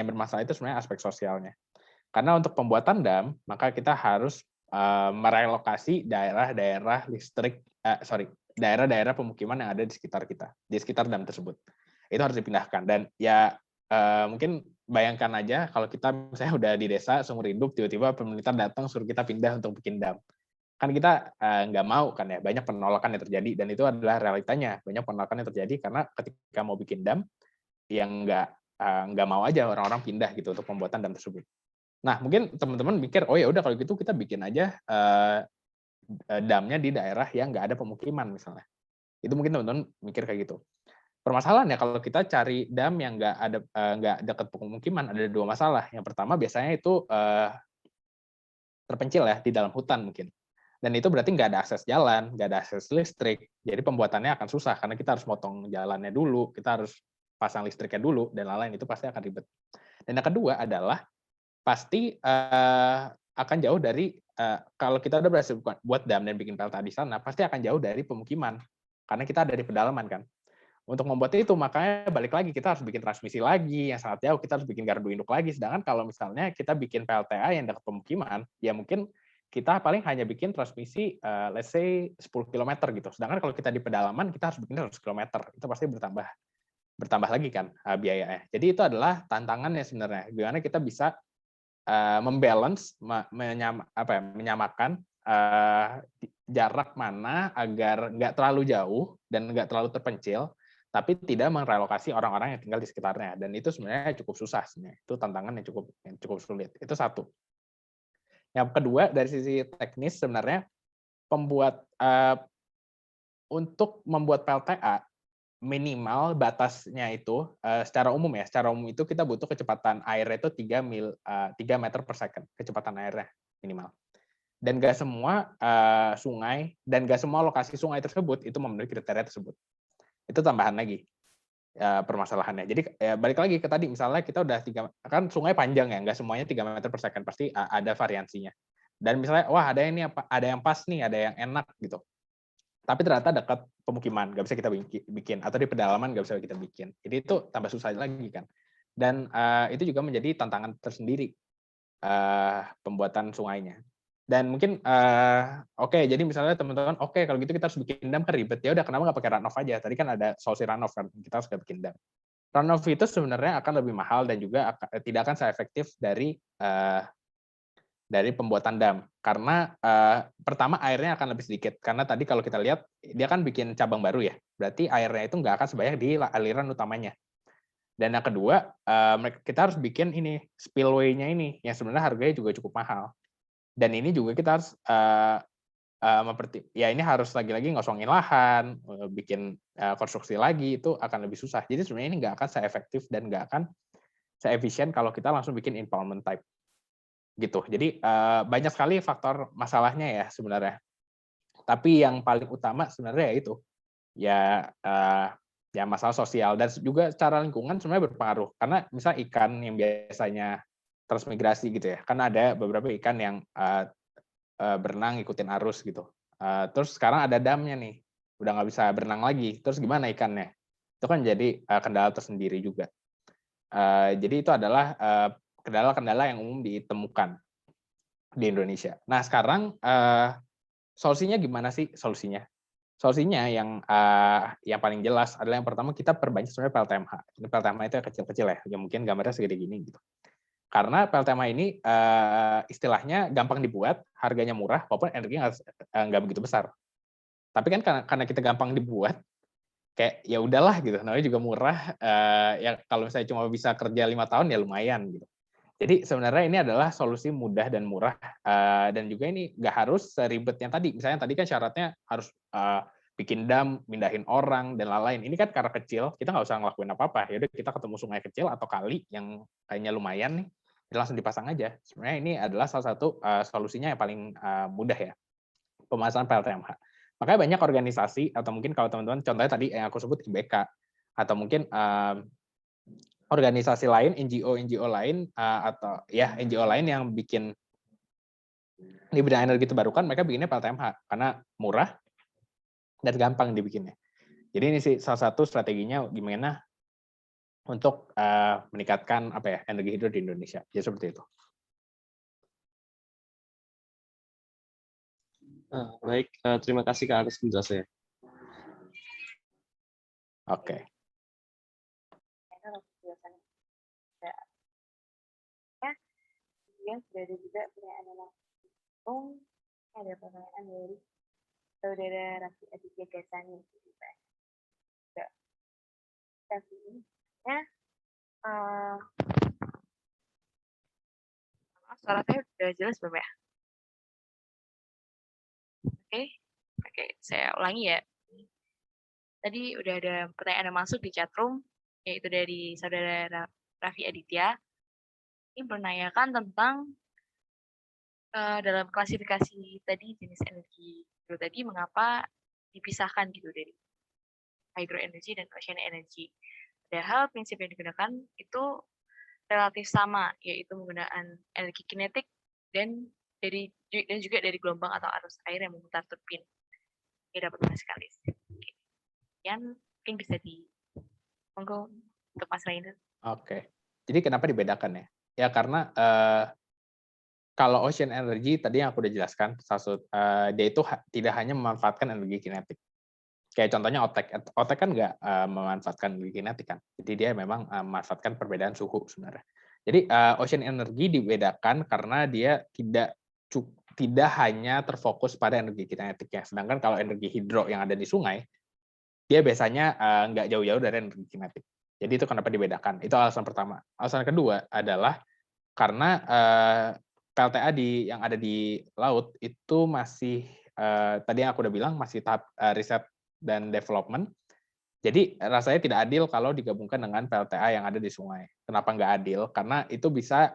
bermasalah itu sebenarnya aspek sosialnya. Karena untuk pembuatan dam, maka kita harus merelokasi daerah-daerah daerah-daerah pemukiman yang ada di sekitar kita, di sekitar dam tersebut. Itu harus dipindahkan. Dan ya mungkin bayangkan aja kalau kita misalnya udah di desa seumur hidup, tiba-tiba pemerintah datang suruh kita pindah untuk bikin dam. Kan kita nggak mau kan ya, banyak penolakan yang terjadi, dan itu adalah realitanya, banyak penolakan yang terjadi karena ketika mau bikin dam, yang nggak mau aja orang-orang pindah gitu untuk pembuatan dam tersebut. Nah mungkin teman-teman mikir, oh ya udah kalau gitu kita bikin aja damnya di daerah yang nggak ada pemukiman misalnya. Itu mungkin teman-teman mikir kayak gitu. Permasalahannya kalau kita cari dam yang nggak dekat pemukiman, ada dua masalah. Yang pertama biasanya itu terpencil ya di dalam hutan mungkin. Dan itu berarti nggak ada akses jalan, nggak ada akses listrik. Jadi pembuatannya akan susah karena kita harus motong jalannya dulu, kita harus pasang listriknya dulu, dan lain-lain itu pasti akan ribet. Dan yang kedua adalah pasti akan jauh dari kalau kita udah berhasil buat dam dan bikin PLTA di sana, pasti akan jauh dari pemukiman karena kita ada di pedalaman kan. Untuk membuat itu makanya balik lagi kita harus bikin transmisi lagi yang sangat jauh, kita harus bikin gardu induk lagi. Sedangkan kalau misalnya kita bikin PLTA yang dekat pemukiman, ya mungkin kita paling hanya bikin transmisi let's say 10 km gitu. Sedangkan kalau kita di pedalaman kita harus bikin 100 km. Itu pasti bertambah lagi kan biayanya. Jadi itu adalah tantangannya sebenarnya. Gimana kita bisa membalance, menyamakan jarak mana agar nggak terlalu jauh dan nggak terlalu terpencil, tapi tidak merelokasi orang-orang yang tinggal di sekitarnya. Dan itu sebenarnya cukup susah sebenarnya. Itu tantangan yang cukup sulit. Itu satu. Yang kedua dari sisi teknis sebenarnya untuk membuat PLTA minimal batasnya itu secara umum itu kita butuh kecepatan airnya itu 3 meter per second, kecepatan airnya minimal. Dan nggak semua sungai dan nggak semua lokasi sungai tersebut itu memenuhi kriteria tersebut. Itu tambahan lagi permasalahannya. Jadi balik lagi ke tadi, misalnya kita udah kan sungai panjang ya, nggak semuanya 3 meter per second, pasti ada variansinya. Dan misalnya, wah ada yang pas nih, ada yang enak gitu. Tapi ternyata dekat pemukiman, nggak bisa kita bikin, atau di pedalaman nggak bisa kita bikin. Jadi itu tambah susah lagi kan. Dan itu juga menjadi tantangan tersendiri pembuatan sungainya. Dan mungkin oke, jadi misalnya teman-teman, oke kalau gitu kita harus bikin dam kan ribet. Ya udah, kenapa nggak pakai runoff aja? Tadi kan ada solusi runoff kan, kita harus bikin dam. Runoff itu sebenarnya akan lebih mahal dan juga tidak akan se-efektif dari pembuatan dam. Karena pertama airnya akan lebih sedikit. Karena tadi kalau kita lihat, dia kan bikin cabang baru ya. Berarti airnya itu nggak akan sebanyak di aliran utamanya. Dan yang kedua, kita harus bikin ini spillway-nya ini, yang sebenarnya harganya juga cukup mahal. Dan ini juga kita harus ini harus lagi-lagi ngosongin lahan, bikin konstruksi lagi, itu akan lebih susah. Jadi sebenarnya ini nggak akan se-efektif dan nggak akan se-efisien kalau kita langsung bikin impoundment type. Gitu. Jadi banyak sekali faktor masalahnya ya sebenarnya. Tapi yang paling utama sebenarnya itu ya masalah sosial dan juga secara lingkungan sebenarnya berpengaruh. Karena misal ikan yang biasanya transmigrasi gitu ya, kan ada beberapa ikan yang berenang ikutin arus gitu. Terus sekarang ada damnya nih, udah nggak bisa berenang lagi. Terus gimana ikannya? Itu kan jadi kendala tersendiri juga. Jadi itu adalah kendala-kendala yang umum ditemukan di Indonesia. Nah sekarang solusinya gimana sih solusinya? Solusinya yang paling jelas adalah yang pertama kita perbanyak sebenarnya PLTMH. Ini PLTMH itu yang kecil-kecil ya mungkin gambarnya segede gini gitu. Karena PLTMH ini istilahnya gampang dibuat, harganya murah, walaupun energinya nggak begitu besar. Tapi kan karena kita gampang dibuat, kayak ya udahlah gitu, namanya juga murah. Ya kalau misalnya cuma bisa kerja 5 tahun ya lumayan gitu. Jadi sebenarnya ini adalah solusi mudah dan murah, dan juga ini nggak harus seribet yang tadi. Misalnya tadi kan syaratnya harus bikin dam, mindahin orang dan lain-lain. Ini kan karena kecil, kita nggak usah ngelakuin apa-apa. Ya udah kita ketemu sungai kecil atau kali yang kayaknya lumayan nih, langsung dipasang aja. Sebenarnya ini adalah salah satu solusinya yang paling mudah ya, pemasangan PLTMH. Makanya banyak organisasi atau mungkin kalau teman-teman contohnya tadi yang aku sebut IBK atau mungkin organisasi lain, NGO lain atau ya NGO lain yang bikin di bidang energi terbarukan, mereka bikinnya PLTMH karena murah dan gampang dibikinnya. Jadi ini sih salah satu strateginya gimana untuk meningkatkan energi hidro di Indonesia. Jadi seperti itu. Baik, terima kasih Kak atas penjelasannya. Oke. Kemudian sudah ada juga pertanyaan langsung. Ada pertanyaan dari saudara Raffi Aditya Gasani. Raffi ini suara saya sudah jelas belum ya? Oke, saya ulangi ya. Tadi udah ada pertanyaan yang masuk di chatroom, yaitu dari saudara Raffi Aditya. Ini menanyakan tentang dalam klasifikasi tadi jenis energi hidro tadi mengapa dipisahkan gitu dari hydroenergy dan ocean energy. Padahal prinsip yang digunakan itu relatif sama, yaitu menggunakan energi kinetik dan juga dari gelombang atau arus air yang memutar turbin. Ini dapat banyak sekali. Yang mungkin bisa monggo untuk Mas Rainer. Oke. Jadi kenapa dibedakan ya? Ya karena kalau ocean energy tadi yang aku udah jelaskan, dia itu tidak hanya memanfaatkan energi kinetik. Kayak contohnya OTEC kan nggak memanfaatkan energi kinetik kan. Jadi dia memang memanfaatkan perbedaan suhu sebenarnya. Jadi ocean energy dibedakan karena dia tidak hanya terfokus pada energi kinetiknya. Sedangkan kalau energi hidro yang ada di sungai, dia biasanya nggak jauh-jauh dari energi kinetik. Jadi itu kenapa dibedakan. Itu alasan pertama. Alasan kedua adalah karena PLTA yang ada di laut itu masih, tadi yang aku udah bilang, masih tahap riset dan development. Jadi rasanya tidak adil kalau digabungkan dengan PLTA yang ada di sungai. Kenapa nggak adil? Karena itu bisa,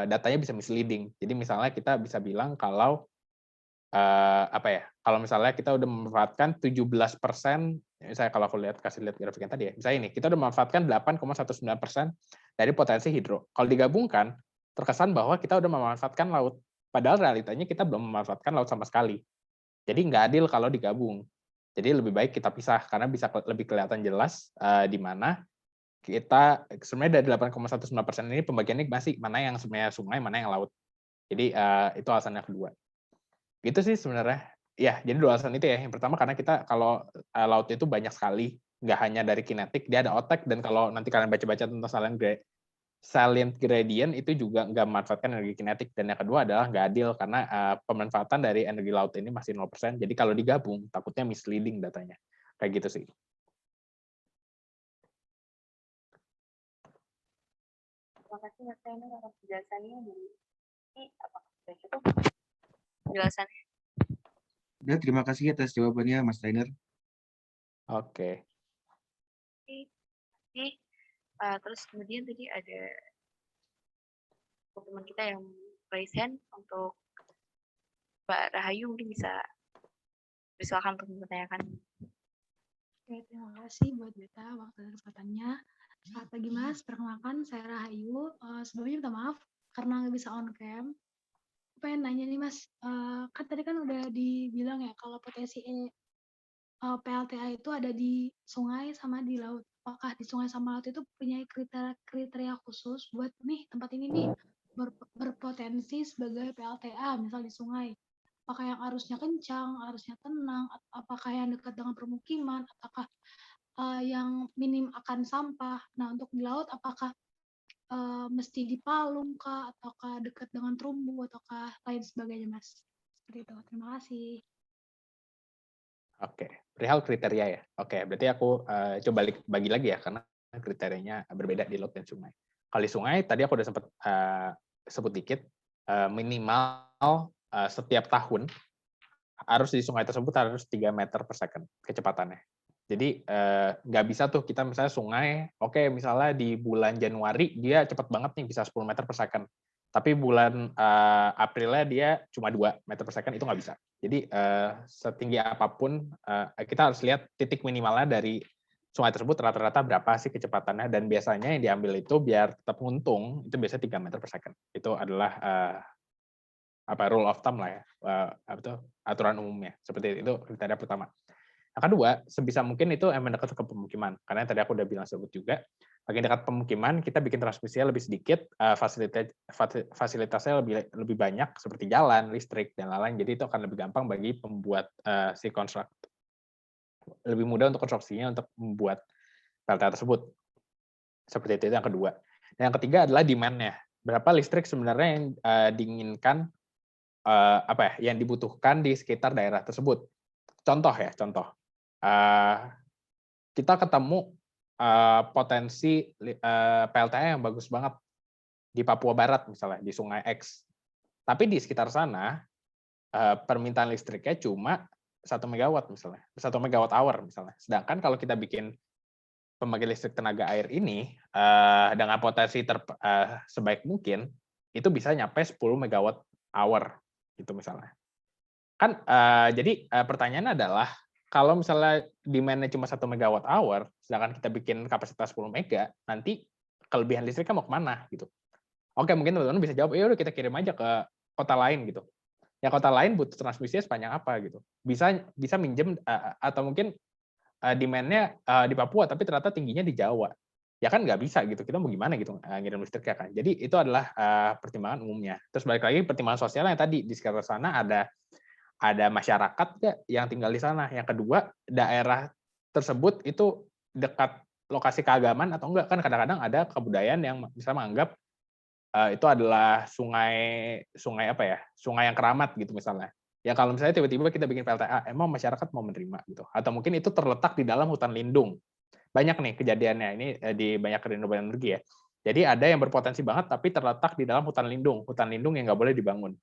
datanya bisa misleading. Jadi misalnya kita bisa bilang kalau, kalau misalnya kita udah memanfaatkan 17%, misalnya kalau aku kasih lihat grafiknya tadi ya, misalnya ini, kita udah memanfaatkan 8,19% dari potensi hidro. Kalau digabungkan, terkesan bahwa kita udah memanfaatkan laut. Padahal realitanya kita belum memanfaatkan laut sama sekali. Jadi nggak adil kalau digabung. Jadi lebih baik kita pisah, karena bisa lebih kelihatan jelas di mana kita sebenarnya dari 8,19% ini pembagiannya masih mana yang sebenarnya sungai, mana yang laut. Jadi itu alasan yang kedua. Gitu sih sebenarnya. Ya, jadi dua alasan itu ya. Yang pertama karena kita kalau laut itu banyak sekali, nggak hanya dari kinetik, dia ada otak, dan kalau nanti kalian baca-baca tentang salient gradient itu juga nggak memanfaatkan energi kinetik. Dan yang kedua adalah nggak adil karena pemanfaatan dari energi laut ini masih 0%. Jadi kalau digabung takutnya misleading datanya. Kayak gitu sih. Terima kasih Mas Rainer atas penjelasannya. Jadi apakah sudah cukup penjelasannya? Ya, terima kasih atas jawabannya Mas Rainer. Oke. Jadi, terus kemudian tadi ada teman kita yang raise hand untuk Mbak Rahayu, mungkin bisa silakan untuk menanyakan. Oke, terima kasih buat Beta waktu dan kesempatannya. Selamat pagi Mas, perkenalkan saya Rahayu. Sebelumnya minta maaf karena nggak bisa on cam. Aku pengen nanya nih Mas, kan tadi kan udah dibilang ya kalau potensi PLTA itu ada di sungai sama di laut. Apakah di sungai sama laut itu punya kriteria khusus buat nih tempat ini nih berpotensi sebagai PLTA, misal di sungai? Apakah yang arusnya kencang, arusnya tenang, apakah yang dekat dengan permukiman, apakah yang minim akan sampah. Nah, untuk di laut apakah mesti di palung kah, ataukah dekat dengan terumbu, ataukah lain sebagainya, Mas? Seperti itu. Terima kasih. Oke, perihal kriteria ya. Oke, berarti aku coba bagi lagi ya, karena kriterianya berbeda di laut dan sungai. Kalau di sungai, tadi aku udah sempat sebut dikit, minimal setiap tahun arus di sungai tersebut harus 3 meter per second kecepatannya. Jadi nggak bisa tuh kita misalnya sungai, oke misalnya di bulan Januari dia cepat banget nih bisa 10 meter per second. Tapi bulan Aprilnya dia cuma 2 meter per second, itu nggak bisa. Jadi setinggi apapun kita harus lihat titik minimalnya dari sungai tersebut rata-rata berapa sih kecepatannya, dan biasanya yang diambil itu biar tetap untung itu biasanya 3 meter per second. Itu adalah rule of thumb lah ya, aturan umumnya. Seperti itu kriteria pertama. Yang kedua, sebisa mungkin itu emang dekat ke pemukiman. Karena tadi aku udah bilang sebut juga, makin dekat pemukiman, kita bikin transmisinya lebih sedikit, fasilitasnya lebih banyak, seperti jalan, listrik, dan lain-lain. Jadi itu akan lebih gampang bagi pembuat si konstruk. Lebih mudah untuk konstruksinya untuk membuat PLTA tersebut. Seperti itu yang kedua. Dan yang ketiga adalah demand-nya. Berapa listrik sebenarnya yang diinginkan, yang dibutuhkan di sekitar daerah tersebut. Contoh ya, kita ketemu potensi PLTA yang bagus banget di Papua Barat misalnya, di Sungai X. Tapi di sekitar sana permintaan listriknya cuma 1 megawatt misalnya, 1 megawatt hour misalnya. Sedangkan kalau kita bikin pembangkit listrik tenaga air ini dengan potensi sebaik mungkin, itu bisa nyampe 10 megawatt hour gitu misalnya. Kan jadi pertanyaannya adalah, kalau misalnya demand-nya cuma 1 megawatt hour, sedangkan kita bikin kapasitas 10 mega, nanti kelebihan listriknya mau kemana gitu. Oke, mungkin teman-teman bisa jawab, ya udah kita kirim aja ke kota lain gitu. Ya kota lain butuh transmisinya sepanjang apa gitu. Bisa minjem atau mungkin demand-nya di Papua tapi ternyata tingginya di Jawa. Ya kan nggak bisa gitu. Kita mau gimana gitu ngirim listriknya kan. Jadi itu adalah pertimbangan umumnya. Terus balik lagi pertimbangan sosial yang tadi di sekitar sana ada masyarakat yang tinggal di sana. Yang kedua, daerah tersebut itu dekat lokasi keagamaan atau enggak. Kan kadang-kadang ada kebudayaan yang bisa menganggap itu adalah sungai apa ya? Sungai yang keramat gitu misalnya. Ya kalau misalnya tiba-tiba kita bikin PLTA, emang masyarakat mau menerima gitu. Atau mungkin itu terletak di dalam hutan lindung. Banyak nih kejadiannya ini di banyak renewable energy ya. Jadi ada yang berpotensi banget tapi terletak di dalam hutan lindung yang nggak boleh dibangun.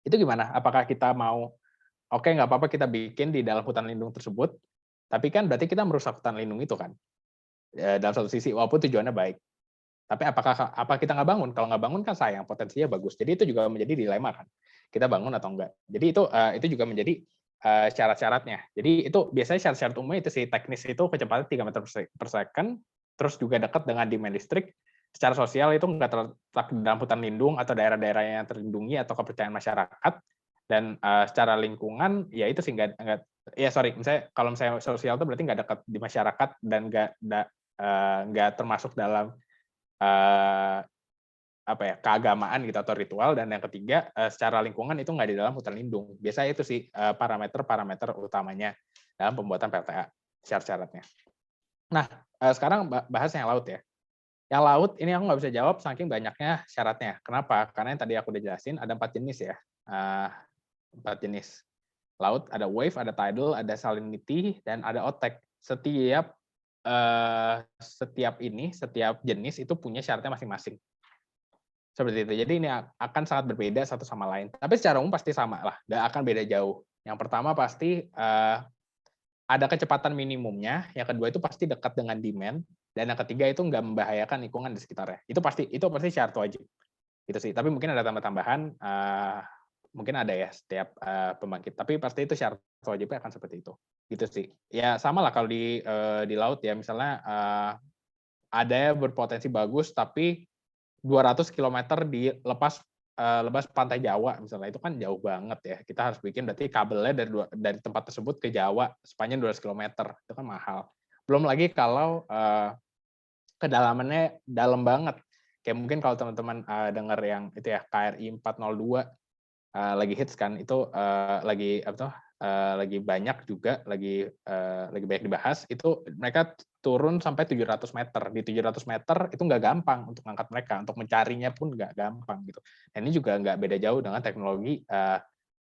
Itu gimana? Apakah kita mau, oke nggak apa-apa kita bikin di dalam hutan lindung tersebut, tapi kan berarti kita merusak hutan lindung itu kan. Dalam satu sisi, walaupun tujuannya baik. Tapi apa kita nggak bangun? Kalau nggak bangun kan sayang, potensinya bagus. Jadi itu juga menjadi dilema kan. Kita bangun atau enggak. Jadi itu juga menjadi syarat-syaratnya. Jadi itu biasanya syarat-syarat umumnya itu sih, teknis itu kecepatan 3 meter per second, terus juga dekat dengan demand listrik. Secara sosial itu nggak terletak di dalam hutan lindung atau daerah-daerah yang terlindungi atau kepercayaan masyarakat. Dan secara lingkungan ya itu sih misalnya kalau misalnya sosial itu berarti nggak dekat di masyarakat dan nggak termasuk dalam keagamaan gitu atau ritual. Dan yang ketiga secara lingkungan itu nggak di dalam hutan lindung. Biasanya itu sih parameter utamanya dalam pembuatan PLTA syarat-syaratnya. Nah sekarang bahas yang laut ya. Yang laut ini aku nggak bisa jawab saking banyaknya syaratnya. Kenapa? Karena yang tadi aku udah jelasin ada 4 jenis ya. 4 jenis laut, ada wave, ada tidal, ada salinity, dan ada otek. Setiap jenis itu punya syaratnya masing-masing. Seperti itu. Jadi ini akan sangat berbeda satu sama lain. Tapi secara umum pasti sama lah, nggak akan beda jauh. Yang pertama pasti ada kecepatan minimumnya, yang kedua itu pasti dekat dengan demand, dan yang ketiga itu nggak membahayakan lingkungan di sekitarnya. Itu pasti syarat wajib. Gitu sih. Tapi mungkin ada tambah-tambahan, mungkin ada ya setiap pembangkit. Tapi pasti itu syarat wajibnya akan seperti itu. Gitu sih. Ya sama lah kalau di laut ya, misalnya ada yang berpotensi bagus, tapi 200 km dilepas pantai Jawa misalnya, itu kan jauh banget ya. Kita harus bikin berarti kabelnya dari tempat tersebut ke Jawa sepanjang 200 km. Itu kan mahal. Belum lagi kalau kedalamannya dalam banget. Kayak mungkin kalau teman-teman dengar yang itu ya KRI 402 lagi hits kan, itu lagi banyak juga lagi banyak dibahas. Itu mereka turun sampai 700 meter. Di 700 meter itu nggak gampang untuk ngangkat mereka, untuk mencarinya pun nggak gampang gitu. Dan ini juga nggak beda jauh dengan teknologi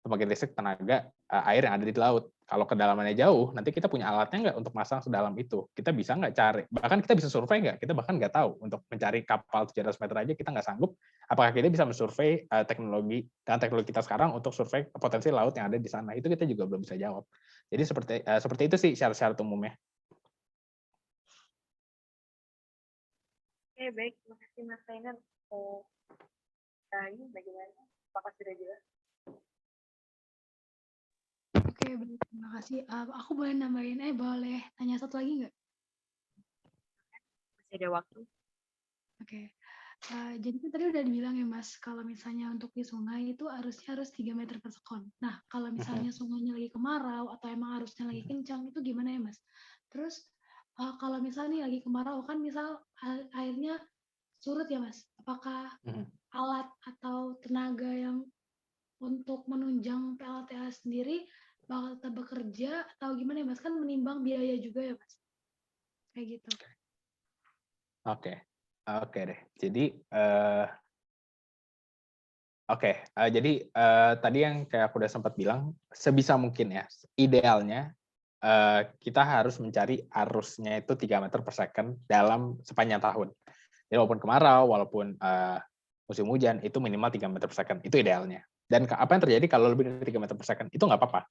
pembangkit listrik tenaga air yang ada di laut. Kalau kedalamannya jauh, nanti kita punya alatnya nggak untuk masang sedalam itu? Kita bisa nggak cari? Bahkan kita bisa survei nggak? Kita bahkan nggak tahu. Untuk mencari kapal 700 meter aja kita nggak sanggup. Apakah kita bisa mensurvei teknologi kita sekarang untuk survei potensi laut yang ada di sana? Itu kita juga belum bisa jawab. Jadi seperti itu sih syarat-syarat umumnya. Oke, baik. Terima kasih Mas Rainer. Ini bagaimana? Apakah sudah jelas? Oke, baik. Terima kasih. Aku boleh boleh tanya satu lagi nggak? Masih ada waktu. Oke. Jadi kan tadi udah dibilang ya Mas, kalau misalnya untuk di sungai itu arusnya harus 3 meter per sekon. Nah, kalau misalnya sungainya lagi kemarau atau emang arusnya lagi kencang, itu gimana ya Mas? Terus kalau misalnya lagi kemarau kan misal airnya surut ya Mas, apakah alat atau tenaga yang untuk menunjang PLTA sendiri bakal tetap bekerja atau gimana ya Mas? Kan menimbang biaya juga ya Mas? Kayak gitu. Oke deh. Jadi tadi yang kayak aku udah sempat bilang, sebisa mungkin ya, idealnya kita harus mencari arusnya itu 3 meter per second dalam sepanjang tahun. Jadi walaupun kemarau, walaupun musim hujan, itu minimal 3 meter per second. Itu idealnya. Dan apa yang terjadi kalau lebih dari 3 meter per second? Itu nggak apa-apa.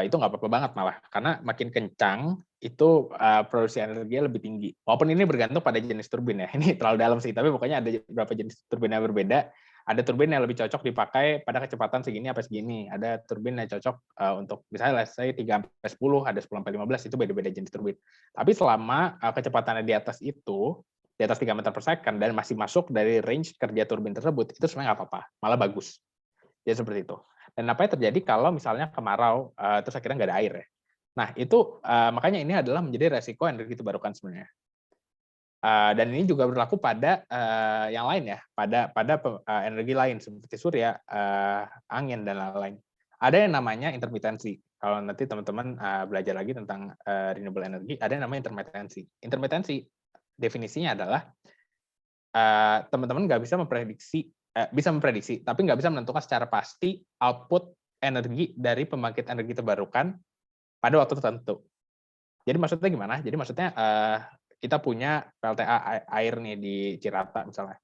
Itu nggak apa-apa banget malah. Karena makin kencang, itu produksi energinya lebih tinggi. Walaupun ini bergantung pada jenis turbin ya. Ini terlalu dalam sih, tapi pokoknya ada beberapa jenis turbin yang berbeda. Ada turbin yang lebih cocok dipakai pada kecepatan segini apa segini. Ada turbin yang cocok untuk misalnya saya 3-10, ada 10-15, itu beda-beda jenis turbin. Tapi selama kecepatannya di atas 3 meter per second dan masih masuk dari range kerja turbin tersebut, itu sebenarnya nggak apa-apa, malah bagus. Jadi seperti itu. Dan apa yang terjadi kalau misalnya kemarau, terus akhirnya nggak ada air ya. Nah itu makanya ini adalah menjadi resiko energi terbarukan sebenarnya. Dan ini juga berlaku pada yang lain ya, pada energi lain seperti surya, angin dan lain-lain. Ada yang namanya intermitensi. Kalau nanti teman-teman belajar lagi tentang renewable energy, ada yang namanya intermitensi. Intermitensi definisinya adalah teman-teman nggak bisa memprediksi, tapi nggak bisa menentukan secara pasti output energi dari pembangkit energi terbarukan pada waktu tertentu. Jadi maksudnya gimana? Jadi maksudnya kita punya PLTA air nih di Cirata misalnya.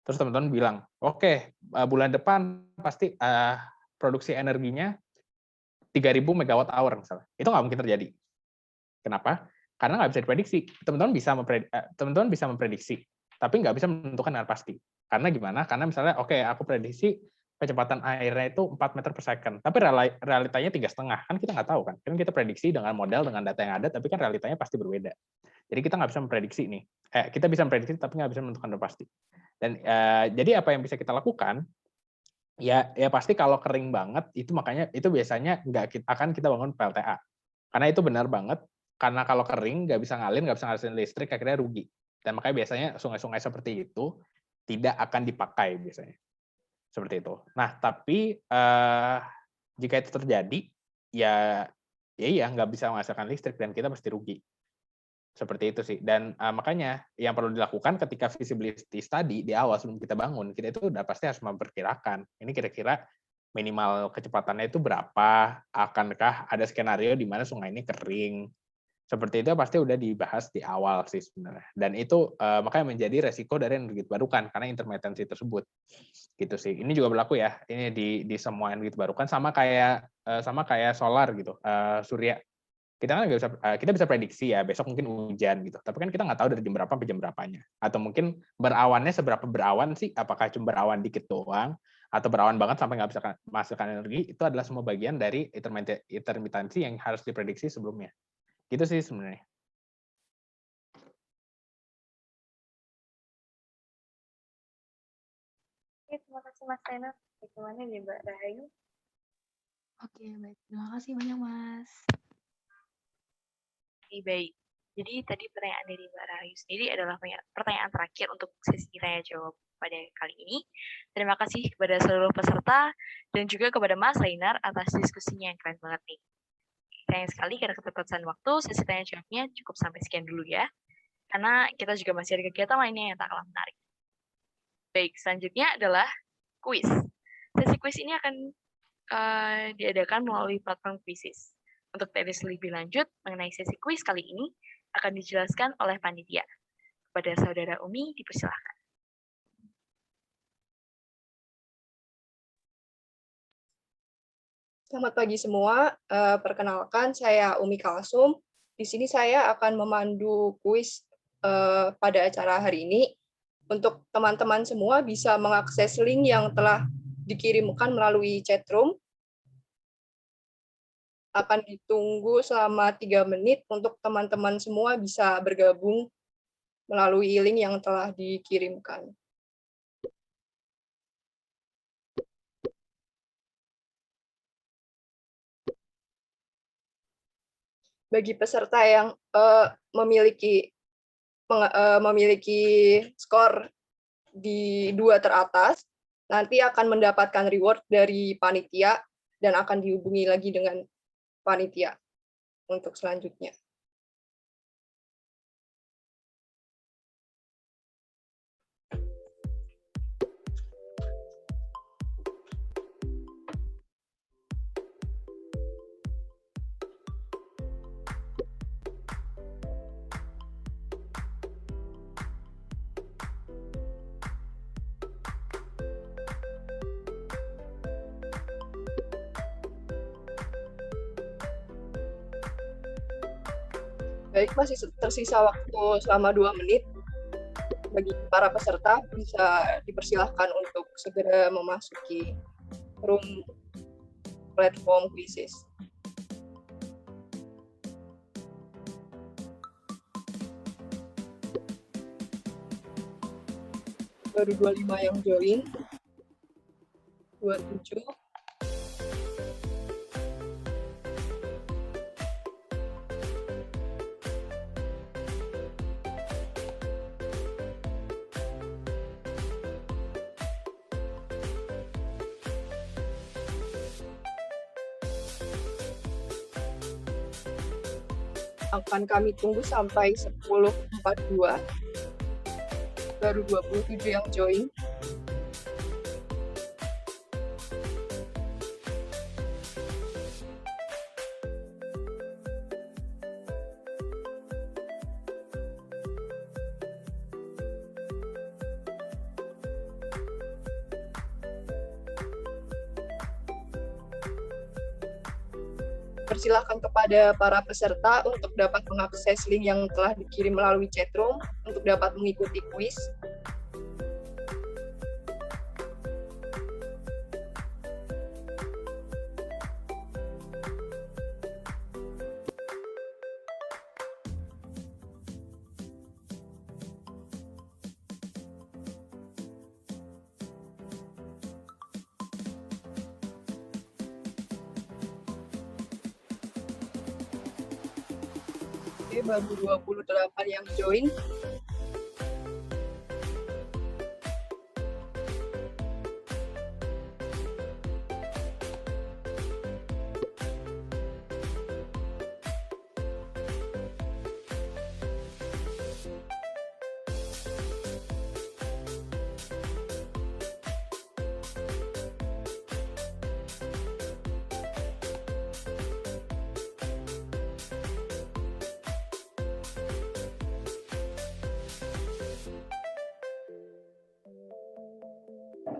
Terus teman-teman bilang, oke, bulan depan pasti produksi energinya 3.000 megawatt hour misalnya. Itu nggak mungkin terjadi. Kenapa? Karena nggak bisa diprediksi. Teman-teman bisa memprediksi, tapi nggak bisa menentukan dengan pasti. Karena gimana? Karena misalnya, oke, aku prediksi kecepatan airnya itu 4 meter per second, tapi realitanya 3,5. Kan kita nggak tahu kan? Kan kita prediksi dengan model, dengan data yang ada, tapi kan realitanya pasti berbeda. Jadi kita nggak bisa memprediksi nih. Kita bisa memprediksi, tapi nggak bisa menentukan dengan pasti. Dan jadi apa yang bisa kita lakukan? Ya pasti kalau kering banget, itu makanya itu biasanya akan kita bangun PLTA. Karena itu benar banget, karena kalau kering nggak bisa ngalihin listrik, akhirnya rugi. Dan makanya biasanya sungai-sungai seperti itu tidak akan dipakai biasanya. Seperti itu. Nah, tapi jika itu terjadi, ya nggak bisa menghasilkan listrik dan kita pasti rugi. Seperti itu sih. Dan makanya yang perlu dilakukan ketika feasibility study di awal sebelum kita bangun, kita itu udah pasti harus memperkirakan. Ini kira-kira minimal kecepatannya itu berapa, akankah ada skenario di mana sungai ini kering. Seperti itu pasti udah dibahas di awal sih sebenarnya. Dan itu makanya menjadi resiko dari energi terbarukan karena intermittency tersebut. Gitu sih. Ini juga berlaku ya. Ini di semua energi terbarukan sama kayak solar gitu, surya. Kita bisa prediksi ya besok mungkin hujan gitu. Tapi kan kita nggak tahu dari jam berapa sampai jam berapanya. Atau mungkin berawannya seberapa berawan sih? Apakah cuma berawan dikit doang atau berawan banget sampai nggak bisa menghasilkan energi? Itu adalah semua bagian dari intermittency yang harus diprediksi sebelumnya. Gitu sih sebenarnya. Oke, terima kasih Mas Rainer. Bagaimana nih Mbak Rahayu? Oke, baik. Terima kasih banyak, Mas. Oke, baik. Jadi tadi pertanyaan dari Mbak Rahayu sendiri adalah pertanyaan terakhir untuk sesi tanya jawab pada kali ini. Terima kasih kepada seluruh peserta dan juga kepada Mas Rainer atas diskusinya yang keren banget nih. Sayang sekali karena keterbatasan waktu, sesi tanya jawabnya cukup sampai sekian dulu ya. Karena kita juga masih ada kegiatan lainnya yang tak kalah menarik. Baik, selanjutnya adalah kuis. Sesi kuis ini akan diadakan melalui platform Quizizz. Untuk teknis lebih lanjut mengenai sesi kuis kali ini akan dijelaskan oleh panitia. Kepada Saudara Umi, dipersilahkan. Selamat pagi semua. Perkenalkan, saya Umi Kalsum. Di sini saya akan memandu kuis pada acara hari ini. Untuk teman-teman semua bisa mengakses link yang telah dikirimkan melalui chatroom. Akan ditunggu selama 3 menit untuk teman-teman semua bisa bergabung melalui link yang telah dikirimkan. Bagi peserta yang memiliki skor di 2 teratas, nanti akan mendapatkan reward dari panitia dan akan dihubungi lagi dengan panitia untuk selanjutnya. Baik, masih tersisa waktu selama 2 menit. Bagi para peserta bisa dipersilahkan untuk segera memasuki room platform Quizizz. Baru 25 yang join. 27. Akan kami tunggu sampai 10.42. baru 27 yang join. Persilahkan kepada para peserta untuk dapat mengakses link yang telah dikirim melalui chatroom untuk dapat mengikuti kuis. Oke, baru 28 yang join.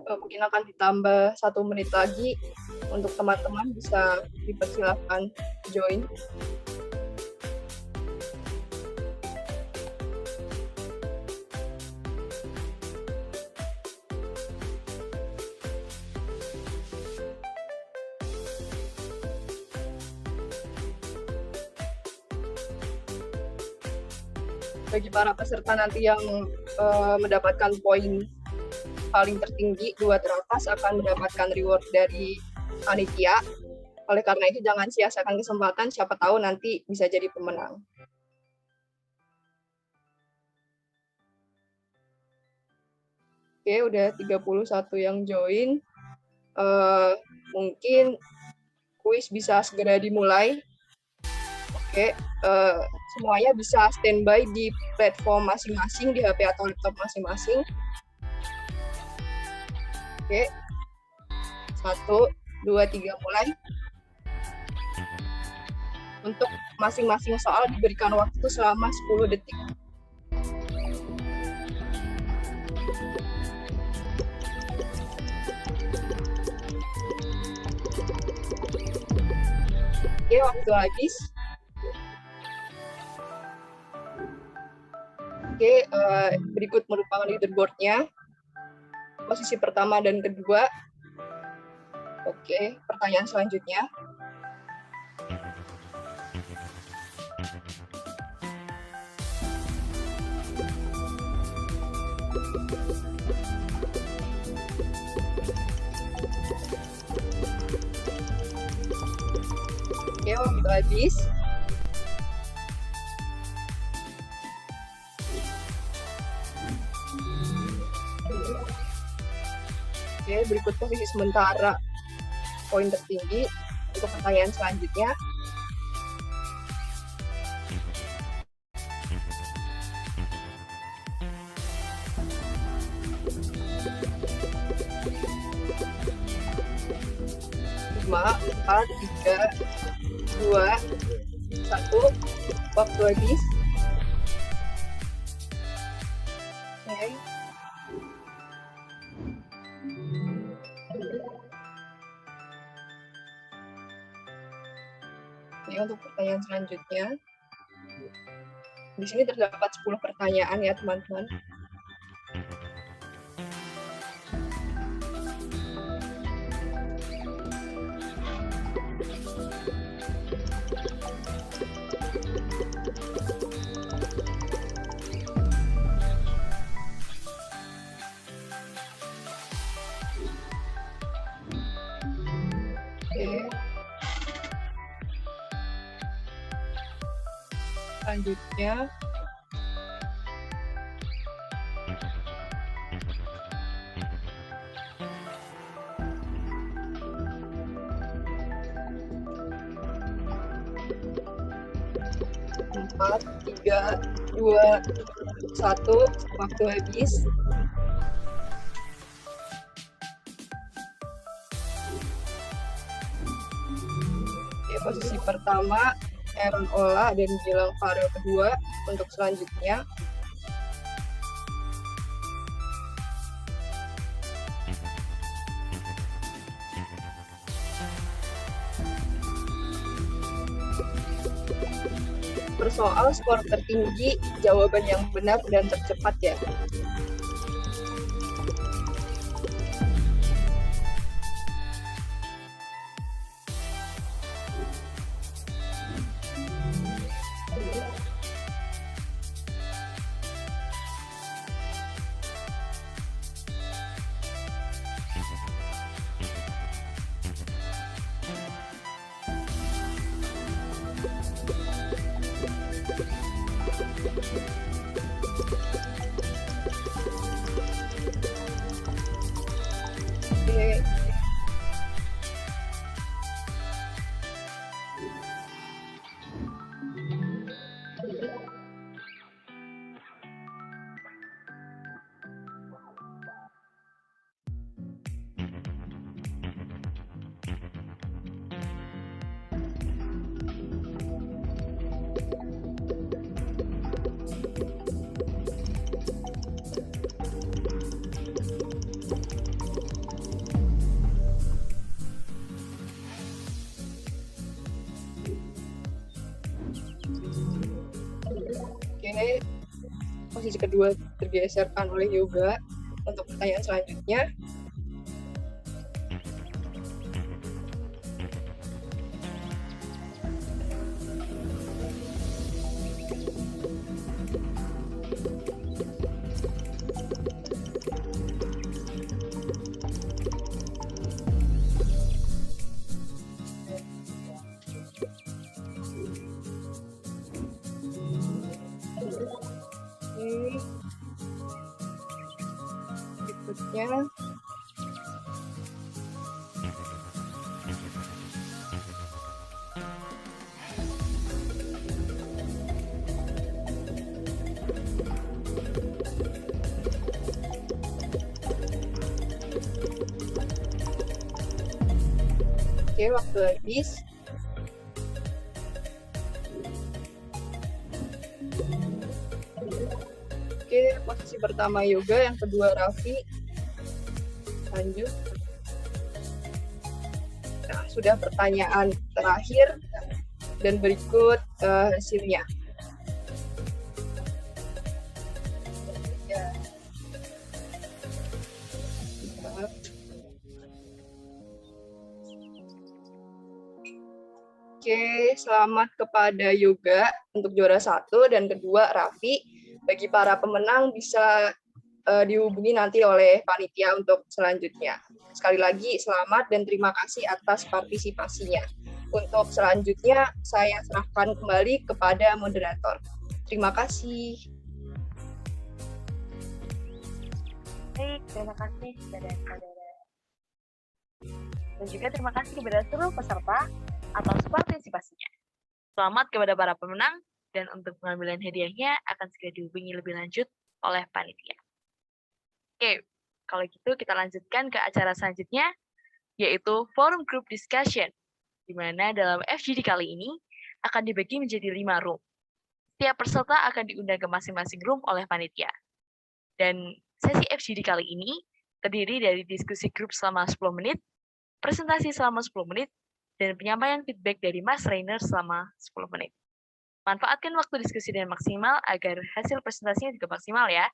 Mungkin akan ditambah 1 menit lagi untuk teman-teman bisa dipersilahkan join. Bagi para peserta nanti yang mendapatkan poin paling tertinggi 2 teratas akan mendapatkan reward dari panitia. Oleh karena itu jangan sia-siakan kesempatan, siapa tahu nanti bisa jadi pemenang. Oke, udah 31 yang join. Mungkin kuis bisa segera dimulai. Oke, semuanya bisa standby di platform masing-masing, di HP atau laptop masing-masing. Oke, 1, 2, 3, mulai. Untuk masing-masing soal diberikan waktu selama 10 detik. Oke, waktu habis. Oke, berikut merupakan leaderboard-nya. Posisi pertama dan kedua. Oke, pertanyaan selanjutnya. Oke, waktu habis. Oke, berikut posisi sementara poin tertinggi untuk pertanyaan selanjutnya. Lima, 4, 3, 2, 1, waktu habis. Oke. Ini untuk pertanyaan selanjutnya. Di sini terdapat 10 pertanyaan ya, teman-teman. Oke. Selanjutnya, empat, 3, 2, 1, waktu habis. Oke, posisi pertama Aaron Ola dan Gilang Farel kedua. Untuk selanjutnya persoal skor tertinggi, jawaban yang benar dan tercepat ya. Oke. Oke, posisi kedua tergeserkan oleh Yoga. Untuk pertanyaan selanjutnya, berikutnya oke, waktu habis. Oke, posisi pertama Yoga, yang kedua Raffi. Lanjut. Nah, sudah pertanyaan terakhir dan berikut hasilnya. Ya. Oke, selamat kepada Yoga untuk juara 1 dan kedua Raffi. Bagi para pemenang bisa dihubungi nanti oleh panitia untuk selanjutnya. Sekali lagi selamat dan terima kasih atas partisipasinya. Untuk selanjutnya saya serahkan kembali kepada moderator. Terima kasih. Baik, terima kasih saudara-saudara. Dan juga terima kasih kepada seluruh peserta atas partisipasinya. Selamat kepada para pemenang, dan untuk pengambilan hadiahnya akan segera dihubungi lebih lanjut oleh panitia. Oke, kalau gitu kita lanjutkan ke acara selanjutnya, yaitu Forum Group Discussion, di mana dalam FGD kali ini akan dibagi menjadi 5 room. Setiap peserta akan diundang ke masing-masing room oleh panitia. Dan sesi FGD kali ini terdiri dari diskusi grup selama 10 menit, presentasi selama 10 menit, dan penyampaian feedback dari Mas Rainer selama 10 menit. Manfaatkan waktu diskusi dengan maksimal agar hasil presentasinya juga maksimal ya.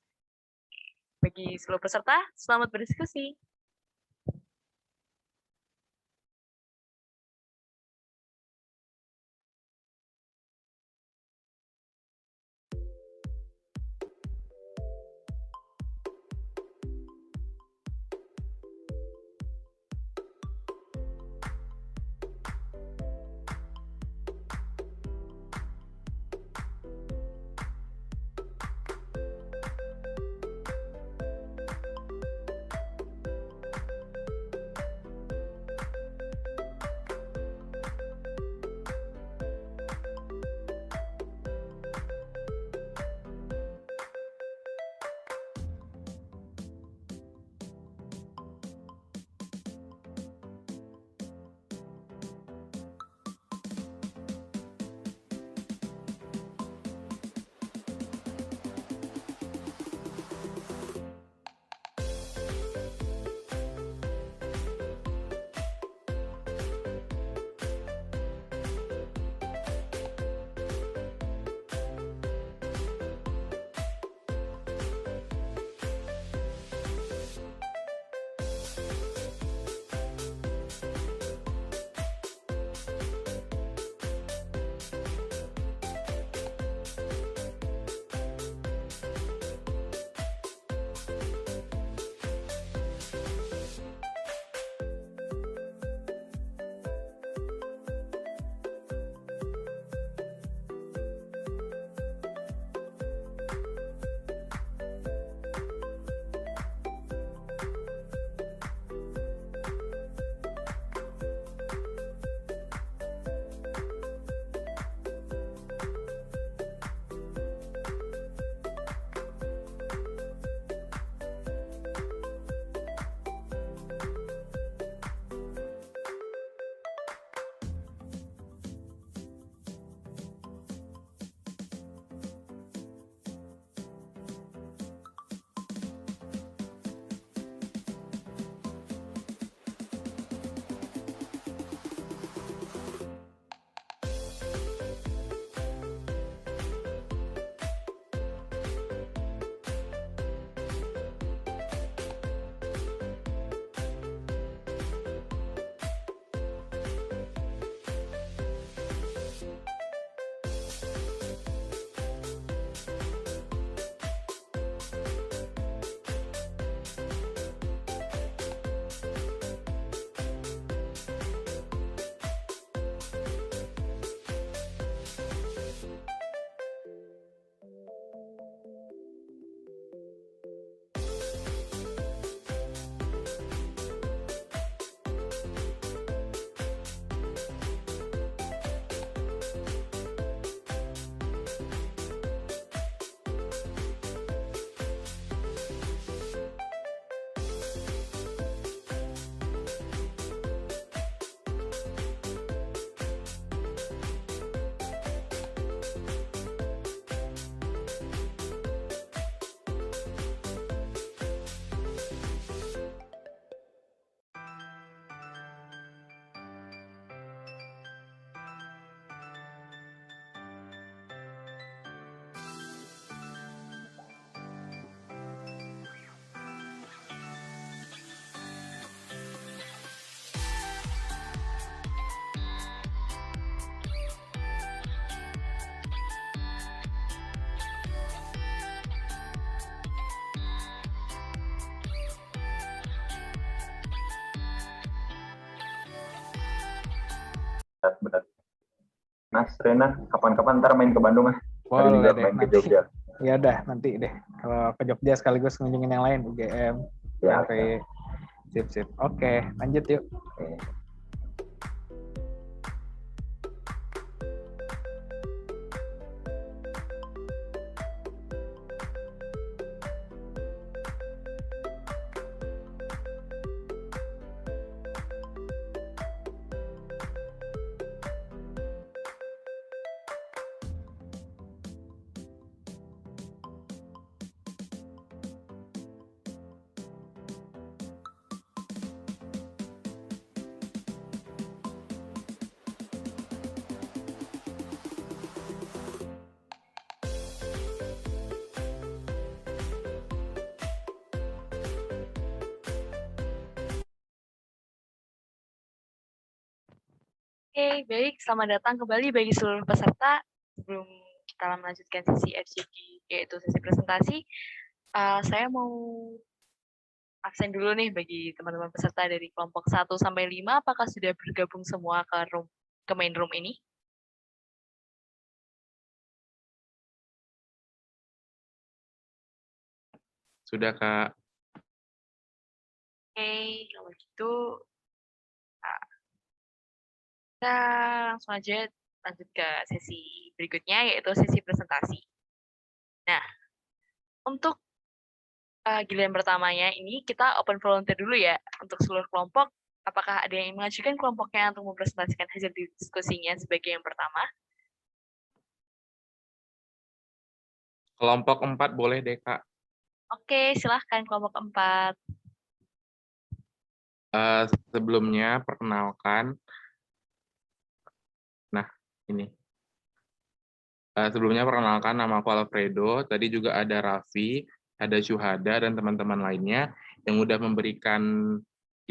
Bagi seluruh peserta, selamat berdiskusi. benar. Mas Rena, kapan-kapan ntar main ke Bandung ah. Hari Boleh juga deh main ke nanti. Jogja. Ya udah nanti deh. Kalau ke Jogja sekaligus ngunjungin yang lain, UGM, Ya, UNV. Sip. Oke, lanjut yuk. Oke, baik. Selamat datang kembali bagi seluruh peserta. Sebelum kita melanjutkan sesi FGD, yaitu sesi presentasi, saya mau absen dulu nih bagi teman-teman peserta dari kelompok 1 sampai 5. Apakah sudah bergabung semua ke main room ini? Sudah, Kak. Oke, kalau gitu kita langsung aja lanjut ke sesi berikutnya, yaitu sesi presentasi. Nah, untuk giliran pertamanya ini kita open volunteer dulu ya untuk seluruh kelompok. Apakah ada yang mengajukan kelompoknya untuk mempresentasikan hasil diskusinya sebagai yang pertama? Kelompok 4 boleh deh, Kak. Oke, silahkan kelompok 4. Sebelumnya perkenalkan. Nah, ini. Sebelumnya perkenalkan, nama aku Alfredo. Tadi juga ada Raffi, ada Syuhada, dan teman-teman lainnya yang udah memberikan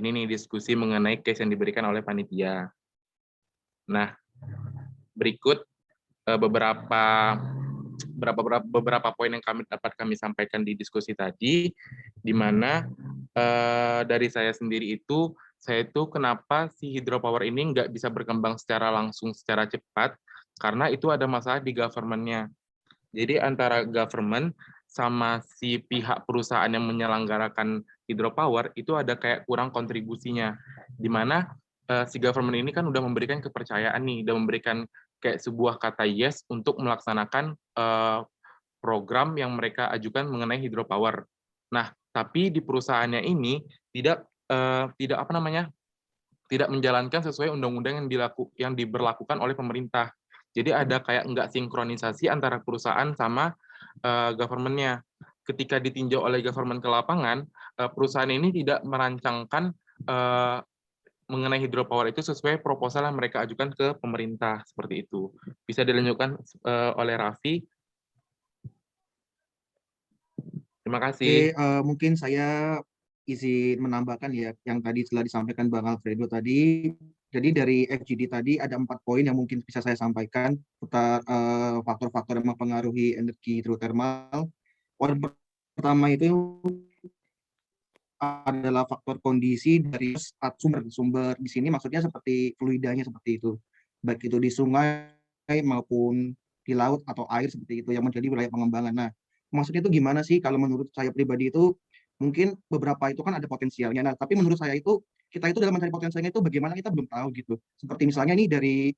ini nih diskusi mengenai case yang diberikan oleh panitia. Nah, berikut beberapa poin yang dapat kami sampaikan di diskusi tadi, di mana dari saya sendiri itu, saya itu kenapa si hydropower ini nggak bisa berkembang secara langsung, secara cepat, karena itu ada masalah di government-nya. Jadi antara government sama si pihak perusahaan yang menyelenggarakan hydropower itu ada kayak kurang kontribusinya, di mana si government ini kan udah memberikan kepercayaan nih, udah memberikan kayak sebuah kata yes untuk melaksanakan program yang mereka ajukan mengenai hydropower. Nah, tapi di perusahaannya ini tidak tidak menjalankan sesuai undang-undang yang diberlakukan oleh pemerintah. Jadi ada kayak nggak sinkronisasi antara perusahaan sama government-nya. Ketika ditinjau oleh government ke lapangan, perusahaan ini tidak merancangkan mengenai hydropower itu sesuai proposal yang mereka ajukan ke pemerintah, seperti itu. Bisa dilanjutkan oleh Raffi. Terima kasih. Mungkin saya izin menambahkan ya yang tadi telah disampaikan Bang Alfredo tadi. Jadi dari FGD tadi ada 4 poin yang mungkin bisa saya sampaikan tentang faktor-faktor yang mempengaruhi energi hidrotermal. Poin pertama itu adalah faktor kondisi dari sumber di sini, maksudnya seperti fluidanya seperti itu, baik itu di sungai maupun di laut atau air seperti itu yang menjadi wilayah pengembangan. Nah, maksudnya itu gimana sih? Kalau menurut saya pribadi itu mungkin beberapa itu kan ada potensialnya. Nah, tapi menurut saya itu kita itu dalam mencari potensialnya itu bagaimana kita belum tahu gitu. Seperti misalnya nih dari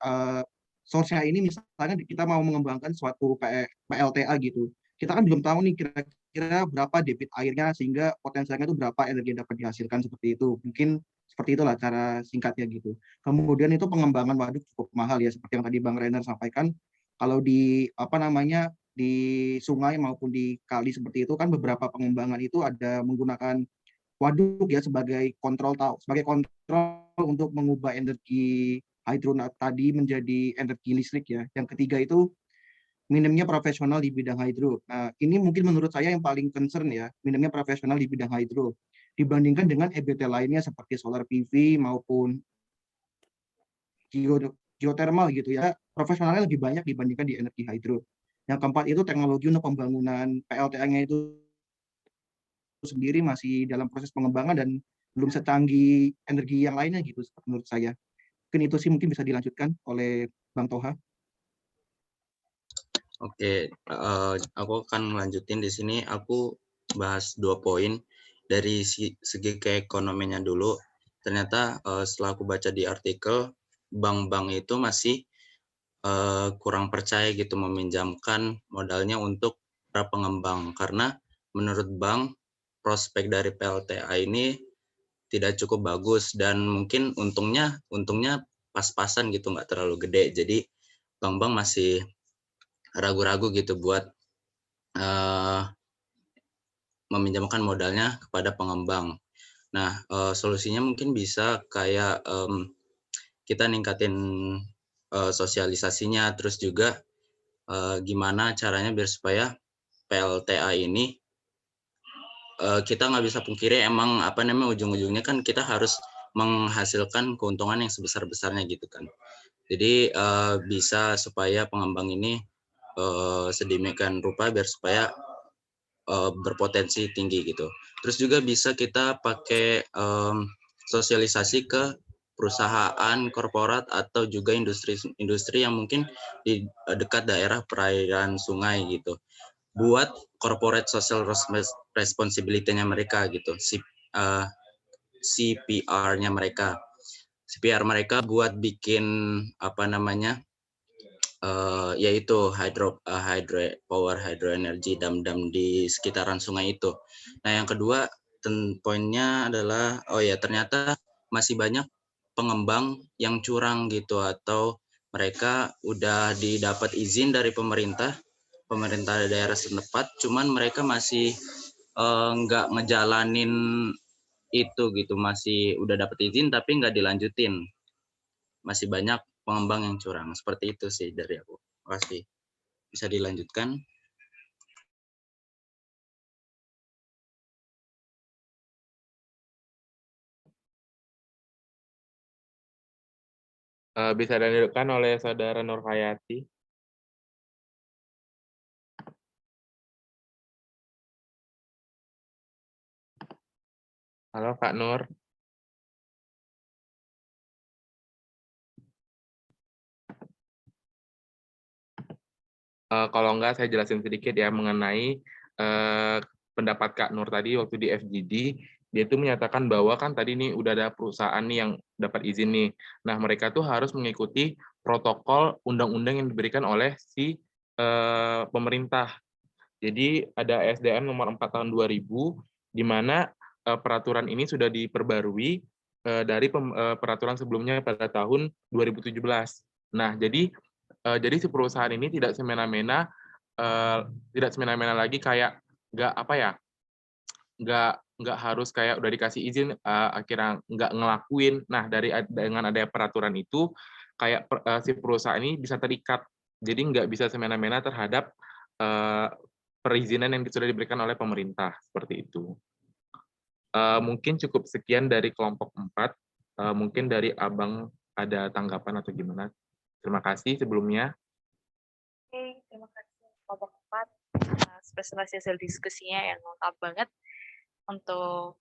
source-nya ini misalnya kita mau mengembangkan suatu PLTA gitu. Kita kan belum tahu nih kira-kira berapa debit airnya sehingga potensialnya itu berapa energi yang dapat dihasilkan seperti itu. Mungkin seperti itulah cara singkatnya gitu. Kemudian itu pengembangan waduk cukup mahal ya seperti yang tadi Bang Renner sampaikan. Kalau di di sungai maupun di kali seperti itu kan beberapa pengembangan itu ada menggunakan waduk ya sebagai kontrol untuk mengubah energi hidro tadi menjadi energi listrik ya. Yang ketiga itu minimnya profesional di bidang hidro. Nah, ini mungkin menurut saya yang paling concern ya, minimnya profesional di bidang hidro dibandingkan dengan EBT lainnya seperti solar PV maupun geothermal gitu ya. Profesionalnya lebih banyak dibandingkan di energi hidro. Yang keempat itu teknologi untuk pembangunan PLTA-nya itu sendiri masih dalam proses pengembangan dan belum secanggih energi yang lainnya gitu menurut saya. Mungkin itu sih, mungkin bisa dilanjutkan oleh Bang Toha. Oke, aku akan melanjutin di sini. Aku bahas 2 poin dari segi keekonominya dulu. Ternyata setelah aku baca di artikel, bank-bank itu masih kurang percaya gitu meminjamkan modalnya untuk para pengembang, karena menurut bank prospek dari PLTA ini tidak cukup bagus dan mungkin untungnya pas-pasan gitu, nggak terlalu gede. Jadi bank-bank masih ragu-ragu gitu buat meminjamkan modalnya kepada pengembang. Nah, solusinya mungkin bisa kayak kita ningkatin sosialisasinya, terus juga gimana caranya biar supaya PLTA ini kita nggak bisa pungkiri emang ujung-ujungnya kan kita harus menghasilkan keuntungan yang sebesar-besarnya gitu kan. Jadi bisa supaya pengembang ini sedemikian rupa biar supaya berpotensi tinggi gitu. Terus juga bisa kita pakai sosialisasi ke perusahaan korporat atau juga industri yang mungkin di dekat daerah perairan sungai gitu, buat corporate social responsibility-nya mereka gitu, CPR-nya mereka. CPR mereka buat bikin yaitu hydroenergy dam-dam di sekitaran sungai itu. Nah, yang kedua poinnya adalah ternyata masih banyak pengembang yang curang gitu, atau mereka udah didapat izin dari pemerintah daerah setempat, cuman mereka masih nggak ngejalanin itu gitu, masih udah dapat izin tapi nggak dilanjutin. Masih banyak pengembang yang curang. Seperti itu sih dari aku. Terima kasih. Bisa dilanjutkan. Bisa dilanjutkan oleh Saudara Nur Hayati. Halo Kak Nur. Kalau enggak, saya jelasin sedikit ya mengenai pendapat Kak Nur tadi waktu di FGD. Dia itu menyatakan bahwa kan tadi nih udah ada perusahaan nih yang dapat izin nih. Nah, mereka tuh harus mengikuti protokol undang-undang yang diberikan oleh si pemerintah. Jadi ada SDM nomor 4 tahun 2000, di mana peraturan ini sudah diperbarui dari peraturan sebelumnya pada tahun 2017. Nah, jadi si perusahaan ini tidak semena-mena lagi kayak nggak harus kayak udah dikasih izin akhirnya nggak ngelakuin. Nah, dengan adanya peraturan itu kayak si perusahaan ini bisa terikat, jadi nggak bisa semena-mena terhadap perizinan yang sudah diberikan oleh pemerintah seperti itu. Mungkin cukup sekian dari kelompok 4. Mungkin dari Abang ada tanggapan atau gimana? Terima kasih sebelumnya. Oke, terima kasih kelompok 4 atas presentasi hasil diskusinya yang lengkap banget. Untuk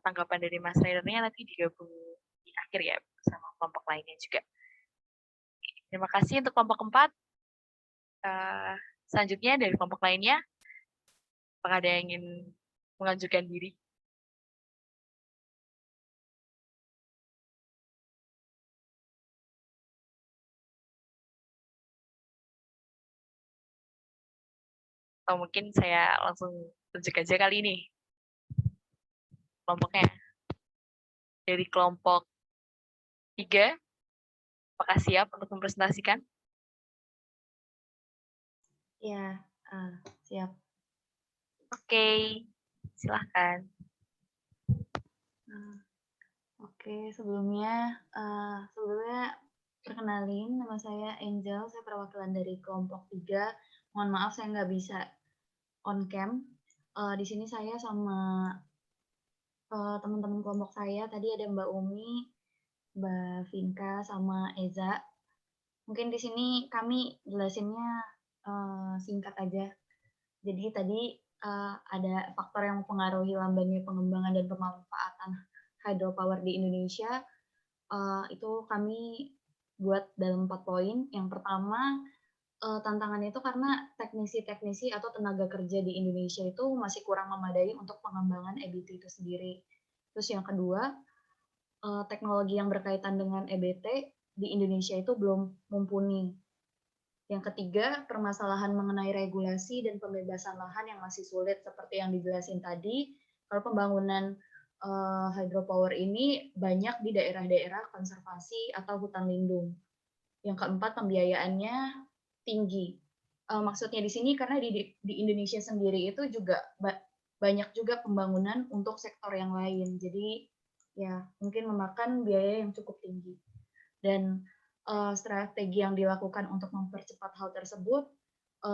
tanggapan dari Mas Raidernya nanti digabung di akhir ya bersama kelompok lainnya juga. Terima kasih untuk kelompok 4. Selanjutnya dari kelompok lainnya, apakah ada yang ingin mengajukan diri? Atau mungkin saya langsung tunjuk aja kali ini kelompoknya. Dari kelompok 3, apakah siap untuk mempresentasikan? Ya, siap. Oke, silahkan. Oke, sebelumnya perkenalin, nama saya Angel, saya perwakilan dari kelompok 3. Mohon maaf saya nggak bisa on cam. Di sini saya sama teman-teman kelompok saya, tadi ada Mbak Umi, Mbak Vinka, sama Eza. Mungkin di sini kami jelasinnya singkat aja. Jadi tadi ada faktor yang mempengaruhi lambannya pengembangan dan pemanfaatan hydropower di Indonesia. Itu kami buat dalam 4 poin. Yang pertama, tantangannya itu karena teknisi-teknisi atau tenaga kerja di Indonesia itu masih kurang memadai untuk pengembangan EBT itu sendiri. Terus yang kedua, teknologi yang berkaitan dengan EBT di Indonesia itu belum mumpuni. Yang ketiga, permasalahan mengenai regulasi dan pembebasan lahan yang masih sulit seperti yang dijelasin tadi. Kalau pembangunan hydropower ini banyak di daerah-daerah konservasi atau hutan lindung. Yang keempat, pembiayaannya tinggi. Maksudnya di sini karena di Indonesia sendiri itu juga banyak juga pembangunan untuk sektor yang lain. Jadi ya mungkin memakan biaya yang cukup tinggi. Dan strategi yang dilakukan untuk mempercepat hal tersebut,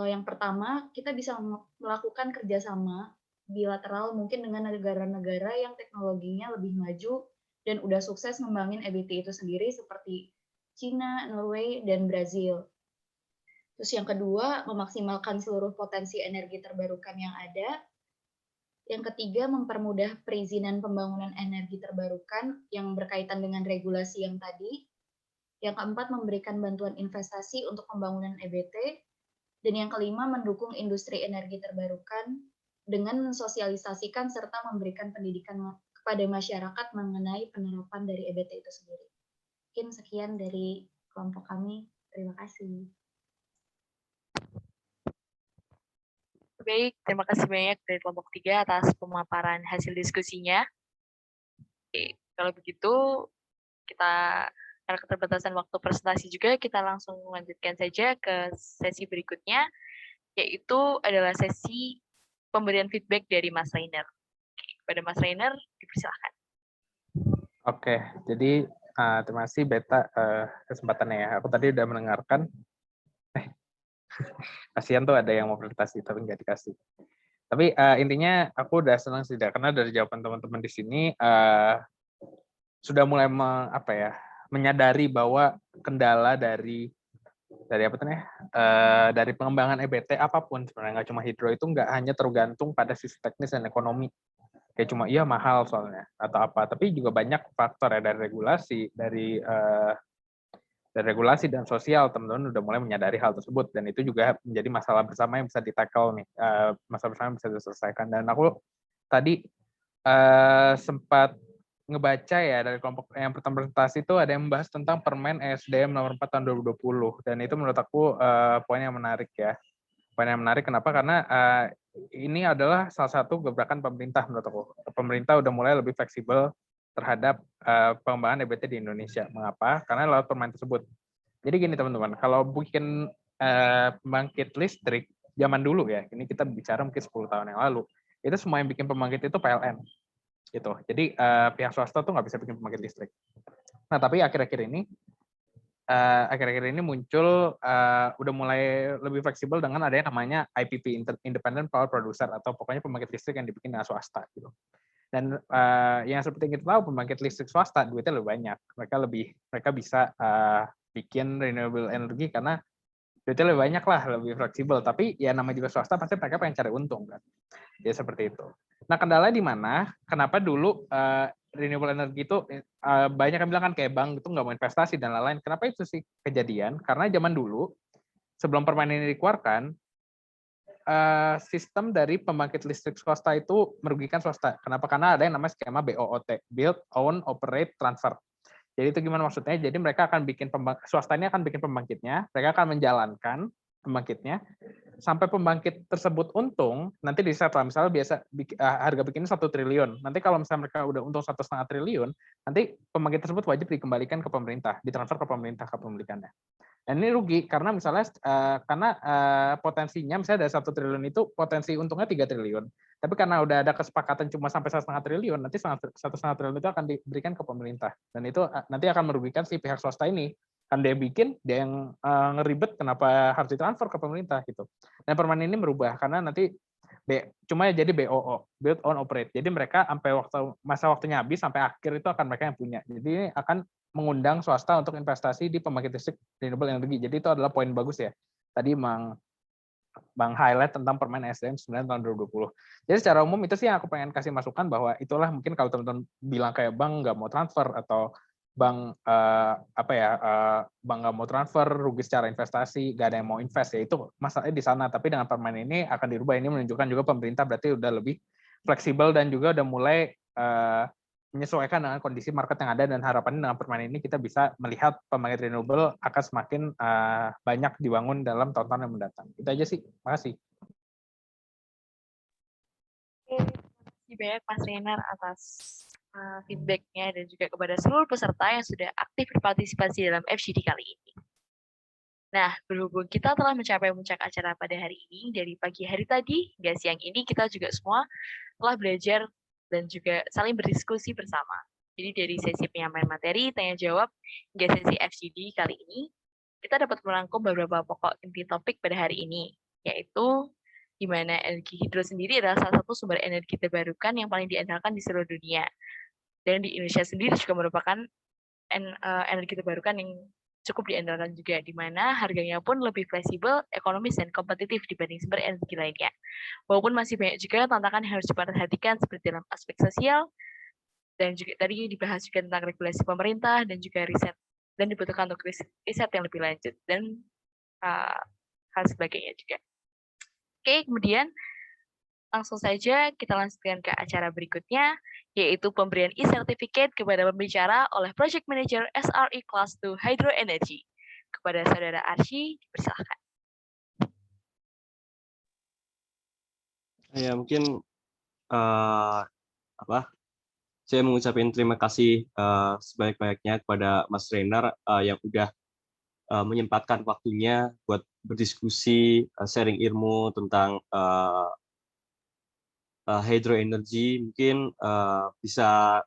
yang pertama kita bisa melakukan kerjasama bilateral mungkin dengan negara-negara yang teknologinya lebih maju dan udah sukses ngembangin EBT itu sendiri seperti China, Norway, dan Brazil. Terus yang kedua, memaksimalkan seluruh potensi energi terbarukan yang ada. Yang ketiga, mempermudah perizinan pembangunan energi terbarukan yang berkaitan dengan regulasi yang tadi. Yang keempat, memberikan bantuan investasi untuk pembangunan EBT. Dan yang kelima, mendukung industri energi terbarukan dengan mensosialisasikan serta memberikan pendidikan kepada masyarakat mengenai penerapan dari EBT itu sendiri. Mungkin sekian dari kelompok kami. Terima kasih. Baik, terima kasih banyak dari kelompok 3 atas pemaparan hasil diskusinya. Oke, kalau begitu, karena keterbatasan waktu presentasi juga, kita langsung melanjutkan saja ke sesi berikutnya, yaitu adalah sesi pemberian feedback dari Mas Rainer. Oke, kepada Mas Rainer, dipersilakan. Oke, jadi terima kasih Beta kesempatannya ya. Aku tadi udah mendengarkan. Kasihan tuh ada yang mau presentasi tapi nggak dikasih. Tapi intinya aku udah senang sih, karena dari jawaban teman-teman di sini sudah mulai menyadari bahwa kendala dari apa tuh dari pengembangan EBT apapun sebenarnya, nggak cuma hidro, itu nggak hanya tergantung pada sisi teknis dan ekonomi. Kayak cuma iya mahal soalnya atau apa, tapi juga banyak faktor ya, dari regulasi, dari regulasi dan sosial. Teman-teman udah mulai menyadari hal tersebut, dan itu juga menjadi masalah bersama yang bisa di-tackle nih, masalah bersama yang bisa diselesaikan. Dan aku tadi sempat ngebaca ya dari kelompok yang pertama presentasi itu ada yang membahas tentang Permen ESDM nomor 4 tahun 2020, dan itu menurut aku poin yang menarik ya. Poin yang menarik kenapa? Karena ini adalah salah satu gebrakan pemerintah menurut aku. Pemerintah udah mulai lebih fleksibel terhadap pengembangan EBT di Indonesia. Mengapa? Karena lewat permen tersebut. Jadi gini teman-teman, kalau bikin pembangkit listrik zaman dulu ya, ini kita bicara mungkin 10 tahun yang lalu, itu semua yang bikin pembangkit itu PLN. Gitu. Jadi pihak swasta tuh nggak bisa bikin pembangkit listrik. Nah, tapi akhir-akhir ini muncul udah mulai lebih fleksibel dengan adanya namanya IPP, Independent Power Producer, atau pokoknya pembangkit listrik yang dibikin dengan swasta gitu. Dan yang seperti kita tahu, pembangkit listrik swasta duitnya lebih banyak. Mereka bisa bikin renewable energy karena duitnya lebih banyak lah, lebih fleksibel. Tapi ya namanya juga swasta, pasti mereka pengen cari untung kan. Ya seperti itu. Nah, kendala di mana? Kenapa dulu renewable energy itu banyak yang bilang kan kayak bank itu nggak mau investasi dan lain-lain. Kenapa itu sih kejadian? Karena zaman dulu sebelum permen ini dikeluarkan, sistem dari pembangkit listrik swasta itu merugikan swasta. Kenapa? Karena ada yang namanya skema BOOT, Build, Own, Operate, Transfer. Jadi itu gimana maksudnya? Jadi mereka akan bikin swasta ini akan bikin pembangkitnya, mereka akan menjalankan pembangkitnya sampai pembangkit tersebut untung. Nanti di setelah misalnya biasa harga bikinnya 1 triliun. Nanti kalau misalnya mereka udah untung 1,5 triliun, nanti pembangkit tersebut wajib dikembalikan ke pemerintah, ditransfer ke pemerintah kepemilikannya. Dan ini rugi karena misalnya potensinya misalnya dari 1 triliun itu potensi untungnya 3 triliun. Tapi karena udah ada kesepakatan cuma sampai 1,5 triliun, nanti 1,5 triliun itu akan diberikan ke pemerintah. Dan itu nanti akan merugikan si pihak swasta ini. Kan dia bikin, dia yang ngeribet kenapa harus ditransfer ke pemerintah gitu. Dan permen ini merubah karena nanti cuma jadi BOO, Build, Own, Operate. Jadi mereka sampai masa waktunya habis sampai akhir itu akan mereka yang punya. Jadi ini akan mengundang swasta untuk investasi di pembangkit listrik renewable energy. Jadi itu adalah poin bagus ya. Tadi Bang highlight tentang Permen ESDM 9 tahun 2020. Jadi secara umum itu sih yang aku pengen kasih masukan, bahwa itulah mungkin kalau teman-teman bilang kayak Bang nggak mau transfer atau bank bank nggak mau transfer, rugi secara investasi, nggak ada yang mau invest, ya itu masalahnya di sana. Tapi dengan permen ini akan dirubah. Ini menunjukkan juga pemerintah berarti udah lebih fleksibel dan juga udah mulai menyesuaikan dengan kondisi market yang ada, dan harapannya dengan permen ini kita bisa melihat pembangkit renewable akan semakin banyak dibangun dalam tahun-tahun yang mendatang. Itu aja sih. Makasih. Terima kasih banyak Mas Renar atas feedback-nya dan juga kepada seluruh peserta yang sudah aktif berpartisipasi dalam FGD kali ini. Nah, berhubung kita telah mencapai puncak acara pada hari ini, dari pagi hari tadi hingga siang ini kita juga semua telah belajar dan juga saling berdiskusi bersama. Jadi dari sesi penyampaian materi, tanya jawab, hingga sesi FGD kali ini, kita dapat merangkum beberapa pokok inti topik pada hari ini, yaitu di mana energi hidro sendiri adalah salah satu sumber energi terbarukan yang paling diandalkan di seluruh dunia. Dan di Indonesia sendiri juga merupakan energi terbarukan yang cukup diandalkan juga, di mana harganya pun lebih fleksibel, ekonomis, dan kompetitif dibanding sumber energi lainnya. Walaupun masih banyak juga tantangan yang harus diperhatikan seperti dalam aspek sosial, dan juga tadi dibahas juga tentang regulasi pemerintah, dan juga riset, dan dibutuhkan untuk riset yang lebih lanjut, dan hal sebagainya juga. Oke, kemudian langsung saja kita lanjutkan ke acara berikutnya, yaitu pemberian e-certificate kepada pembicara oleh Project Manager SRE Class 2 Hydro Energy. Kepada Saudara Arsy, dipersilakan. Ya, mungkin saya mengucapkan terima kasih sebanyak-banyaknya kepada Mas Renar yang udah menyempatkan waktunya buat berdiskusi, sharing ilmu tentang hydro energy. Mungkin bisa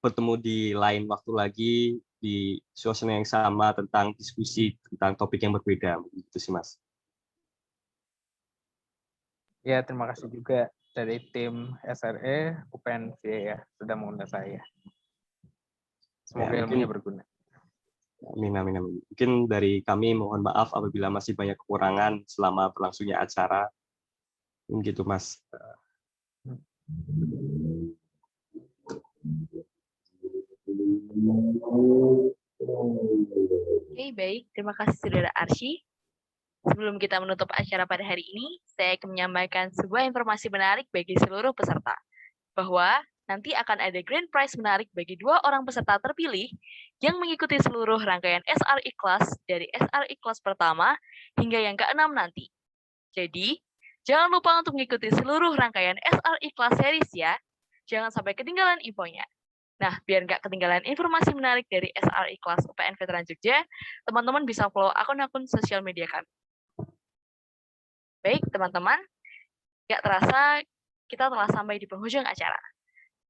bertemu di lain waktu lagi di suasana yang sama tentang diskusi tentang topik yang berbeda. Itu sih, Mas. Ya, terima kasih juga dari tim SRE UPN ya sudah mengundang saya. Semoga Ya, ilmunya berguna. Amin, amin, amin. Mungkin dari kami mohon maaf apabila masih banyak kekurangan selama berlangsungnya acara. Gitu, Mas. Oke, baik. Terima kasih Saudara Arsy. Sebelum kita menutup acara pada hari ini, saya akan menyampaikan sebuah informasi menarik bagi seluruh peserta, bahwa nanti akan ada grand prize menarik bagi 2 orang peserta terpilih yang mengikuti seluruh rangkaian SRE Class dari SRE Class pertama hingga yang ke-6 nanti. Jadi, jangan lupa untuk mengikuti seluruh rangkaian SRE Class Series ya. Jangan sampai ketinggalan infonya. Nah, biar nggak ketinggalan informasi menarik dari SRE Class UPN Veteran Jogja, teman-teman bisa follow akun-akun sosial media kami. Baik, teman-teman, nggak terasa kita telah sampai di penghujung acara.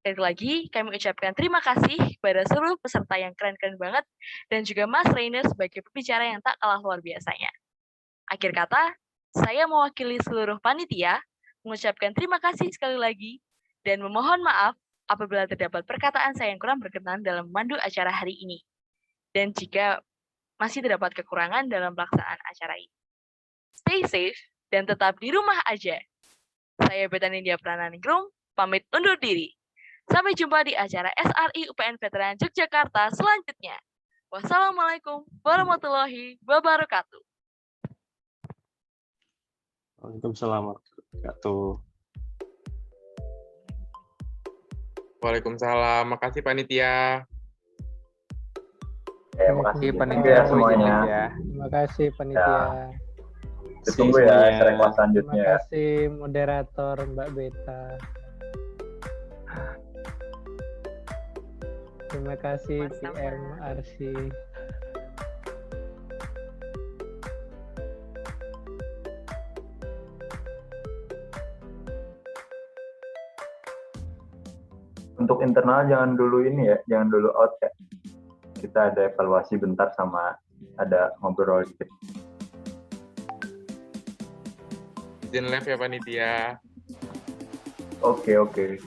Sekali lagi, kami ucapkan terima kasih kepada seluruh peserta yang keren-keren banget, dan juga Mas Reiner sebagai pembicara yang tak kalah luar biasanya. Akhir kata, saya mewakili seluruh panitia, mengucapkan terima kasih sekali lagi, dan memohon maaf apabila terdapat perkataan saya yang kurang berkenan dalam memandu acara hari ini. Dan jika masih terdapat kekurangan dalam pelaksanaan acara ini. Stay safe dan tetap di rumah aja. Saya Betanindia Prananingrum, pamit undur diri. Sampai jumpa di acara SRE UPN Veteran Yogyakarta selanjutnya. Wassalamualaikum warahmatullahi wabarakatuh. Waalaikumsalam warahmatullahi wabarakatuh. Waalaikumsalam. Makasih panitia. Terima kasih panitia semuanya. Terima kasih panitia. Ditunggu ya acara kelas selanjutnya. Terima kasih moderator Mbak Beta. Terima kasih PM Arsy. Untuk internal jangan dulu ini ya, jangan dulu out ya. Kita ada evaluasi bentar sama ada ngobrol dikit. Izin live ya panitia. Oke. Oke.